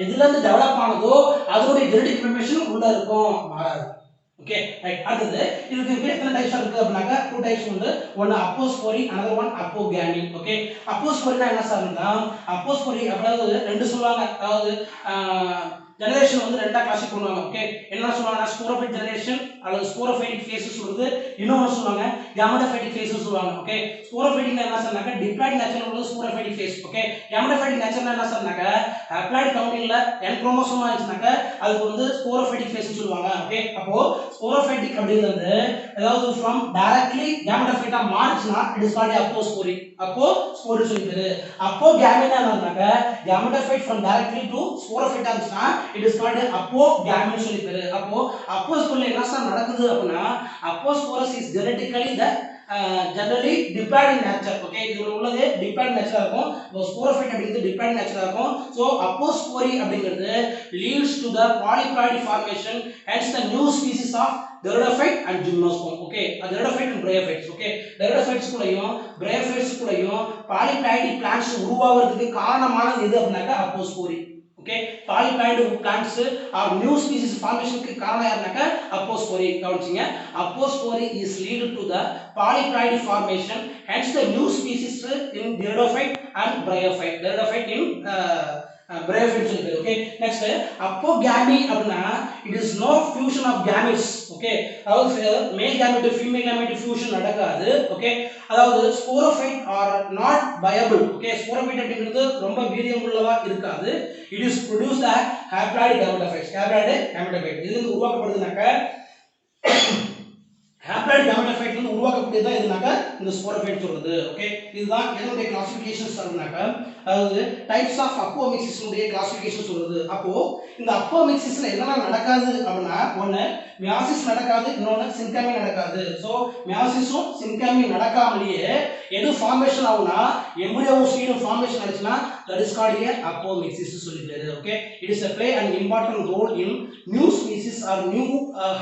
எதுல இருந்து டெவலப் ஆனதோ அதனுடைய ஜெனடிக் இன்ஃபர்மேஷன் உள்ள இருக்கும், மாறாது. Okay, right. அடுத்து இதுக்கு எத்தனை டைப்ஸ் இருக்கு அப்படினாக்க டூ டைப்ஸ் உண்டு. ஒன்னு அப்போஸ்போரி, another one அப்போகாமி. ஓகே, அப்போஸ்போரினா என்ன சார்னா அப்போஸ்போரி அதாவது ரெண்டு சொல்வாங்க. அதாவது ஜெனரேஷன் வந்து ரெண்டா கிளாசிஃபை பண்ணுவாங்க. ஓகே, என்ன சொல்வாங்க ஸ்போரோஃபைட் ஜெனரேஷன் அல்லது ஸ்போரோஃபைட்டிக் ஃபேஸ் சொல்றது, இன்னொன்னு சொல்வாங்க கேமெட்டோஃபைட்டிக் ஃபேஸ் சொல்வாங்க. ஓகே, ஸ்போரோஃபைட்டிக் என்ன சொன்னாக்க டிப்ளாய்டு நேச்சர் உள்ள ஸ்போரோஃபைட்டிக் ஃபேஸ். ஓகே, கேமெட்டோஃபைட்டிக் நேச்சர்னா என்ன சொன்னாக்க ஹாப்ளாய்டு கவுண்டிங்ல n குரோமோசோமா இருந்துச்சுனாக்க அதுக்கு வந்து ஸ்போரோஃபைட்டிக் ஃபேஸ் சொல்வாங்க. ஓகே, அப்போ ஸ்போரோஃபைட்டிக் அப்படிங்கிறது அதாவது ஃப்ரம் டைரக்ட்லி கேமெட்டோஃபைட்டா மாறுச்சுனா it is called apospory. Apospory சொல்லிட்டு அப்போகாமினா என்னன்னாக்க கேமெட்டோஃபைட் ஃப்ரம் டைரக்ட்லி டு ஸ்போரோஃபைட்டா இருந்துச்சுனா இட் இஸ் கால்ட் அப்போகாமி சொல்லிட்டு. அப்போ அப்போஸ்போரில என்ன சார் நடக்குது அப்படினா aposporous is genetically the generally diploid in nature. Okay, இதுல உள்ளது diploid nature இருக்கும். ஸ்போரோஃபைட் அப்படிங்கிறது diploid nature இருக்கும். சோ அப்போஸ்போரி அப்படிங்கிறது leads to the polyploid formation, hence the new species of Pteridophyte and Gymnosperm. Okay, Pteridophyte and Bryophytes. Okay, Pteridophytes கூடயும் Bryophytes கூடயும் polyploidy plants உருவாகிறதுக்கு காரணமானது எது அப்படினாக்க apospory. Okay, polyploid plants or new species formation க்கு காரணம் யாருனாக்க அப்போஸ்போரி. கவனிச்சீங்க, apospory is lead to the polyploid formation, hence the new species in Pteridophyte and Bryophyte. Pteridophyte in Bryophyte சொல்லுது. ஓகே, நெக்ஸ்ட் அப்போகாமி அப்படினா it is no fusion of gametes. Okay, அதாவது male gamete female gamete fusion நடக்காது. Okay, அதாவது sporophyte or not viable. Okay, sporophyte அப்படிங்கிறது ரொம்ப வீரியம் உள்ளதா இருக்காது. it is produced as haploid gametophytes. haploid gametophyte இது வந்து உருவாக்கப்படுதுனாக்க haploid gametophyte வந்து உருவாக்கக்கூடியதா இதுனாக்க இந்த ஸ்போரோஃபைட் சொல்றது. ஓகே, இதுதான் இதனுடைய கிளாசிஃபிகேஷன்ஸ் சொல்றனாக்க அதாவது டைப்ஸ் ஆஃப் அப்போமிக்சிஸ் உடைய கிளாசிஃபிகேஷன் சொல்றது. அப்போ இந்த அப்போமிக்சிஸ்ல என்னென்ன நடக்காது அப்படினா ஒன்னு மியாசிஸ் நடக்காது, இன்னொன்னு சின்காமி நடக்காது. சோ மியாசிஸும் சின்காமி நடக்காமலேயே எது ஃபார்மேஷன் ஆகும்னா எம்பிரியோவும் சீடும் ஃபார்மேஷன் ஆச்சுனா that is called a apomixis சொல்லிட்டாரு. Okay, it is a play an important role in new species or new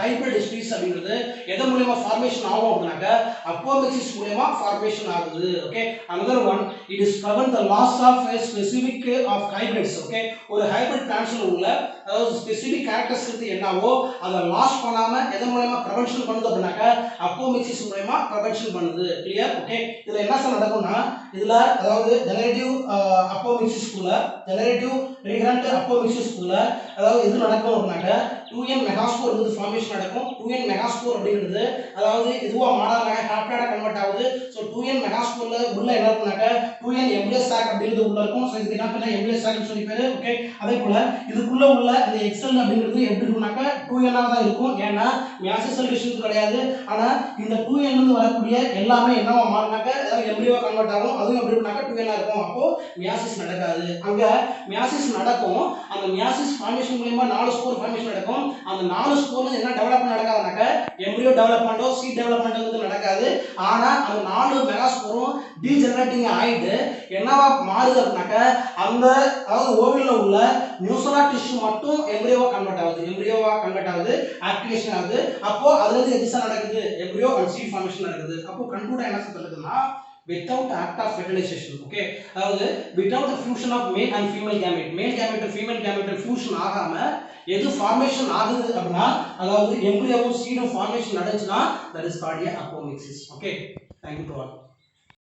hybrid species அப்படிங்கிறது எதன் மூலமா ஃபார்மேஷன் ஆகும் அப்படினாக்க அப்போமிக்சிஸ் மூலமா ஃபார்மேஷன் ஆகுது. Okay, another one it is prevent the loss of a specific of hybrids. Okay, ஒரு hybrid பிளான்ட்ஸ்ல உள்ள அதாவது ஸ்பெசிபிக் கேரக்டரிஸ்டிக்ஸ் என்னவோ அத லாஸ் பண்ணாம எதன் மூலமா பிரிவென்ஷன் பண்ணுது அப்படினாக்க அப்போமிக்சிஸ் மூலமா பிரிவென்ஷன் பண்ணுது. கிளியர்? ஓகே, இதுல என்ன நடக்கும்னா இதுல அதாவது ஜெனரேட்டிவ் அப்போமிக்சிஸ்க்குள்ள ஜெனரேட்டிவ் ரீகரண்ட் அப்போமிக்சிஸ்க்குள்ள அதாவது எது நடக்கும் அப்படினாக்க 2n மெகாஸ்போர் வந்து ஃபார்மேஷன் நடக்கும். 2n மெகாஸ்போர் அப்படிங்கிறது அதாவது இதுவா மாறாம ஹாப்ளாய்டா கன்வெர்ட் ஆகுது. சோ 2n மெகாஸ்போர்ல உள்ள என்ன இருக்குனாக்க 2n எம்ப்ரியோ சாக் அப்படிங்கிறது உள்ள இருக்கும். சோ இதுக்கு என்ன பேரு எம்ப்ரியோ சாக்னு சொல்லி பேரு. ஓகே, அதே போல இதுக்குள்ள உள்ள இந்த எக்ஸெல் அப்படிங்கிறது எப்படி இருக்குனாக்க 2n ஆ தான் இருக்கும். ஏன்னா மியாசிஸ் சொல்யூஷன் கிடையாது. ஆனா இந்த 2n இருந்து வரக்கூடிய எல்லாமே என்னவா மாறுனாக்க அதாவது எம்ப்ரியோவா கன்வெர்ட் ஆகும். அதுவும் எப்படி இருக்குனாக்க 2n ஆ இருக்கும். அப்போ மியாசிஸ் நடக்காது. அங்க மியாசிஸ் நடக்கும். அந்த மியாசிஸ் ஃபார்மேஷன் மூலமா 4 ஸ்போர் ஃபார்மேஷன் நடக்கும். அந்த 4 ஸ்போர்ல என்ன டெவலப்மென்ட் நடக்காதுனாக்க எம்ப்ரியோ டெவலப்மென்ட்டோ சீட் டெவலப்மென்ட் வந்து நடக்காது. ஆனா அந்த 4 மெகாஸ்போரும் டீஜெனரேட்டிங் ஆயிட்டு என்னவா மாறுது அப்படினாக்க அந்த அதாவது ஓவல்ல உள்ள நியூசலா டிஷ்யூ மட்டும் எம்ப்ரியோவா கன்வெர்ட் ஆகுது, ஆக்டிவேஷன் ஆகுது. அப்போ அதுல இருந்து எதிசா நடக்குது எம்ப்ரியோ அண்ட் சீட் ஃபார்மேஷன் நடக்குது. அப்போ கன்க்ளூட் என்ன சொல்லுதுன்னா without act of fertilization. Okay, அதாவது without the fusion of male and female gamete, male gamete female gamete fusion ஆகாம எது ஃபார்மேஷன் ஆகுது அப்படினா அதாவது எம்ப்ரியோவும் சீடும் formation நடந்துச்சுனா that is called a apomixis. Okay, thank you to all.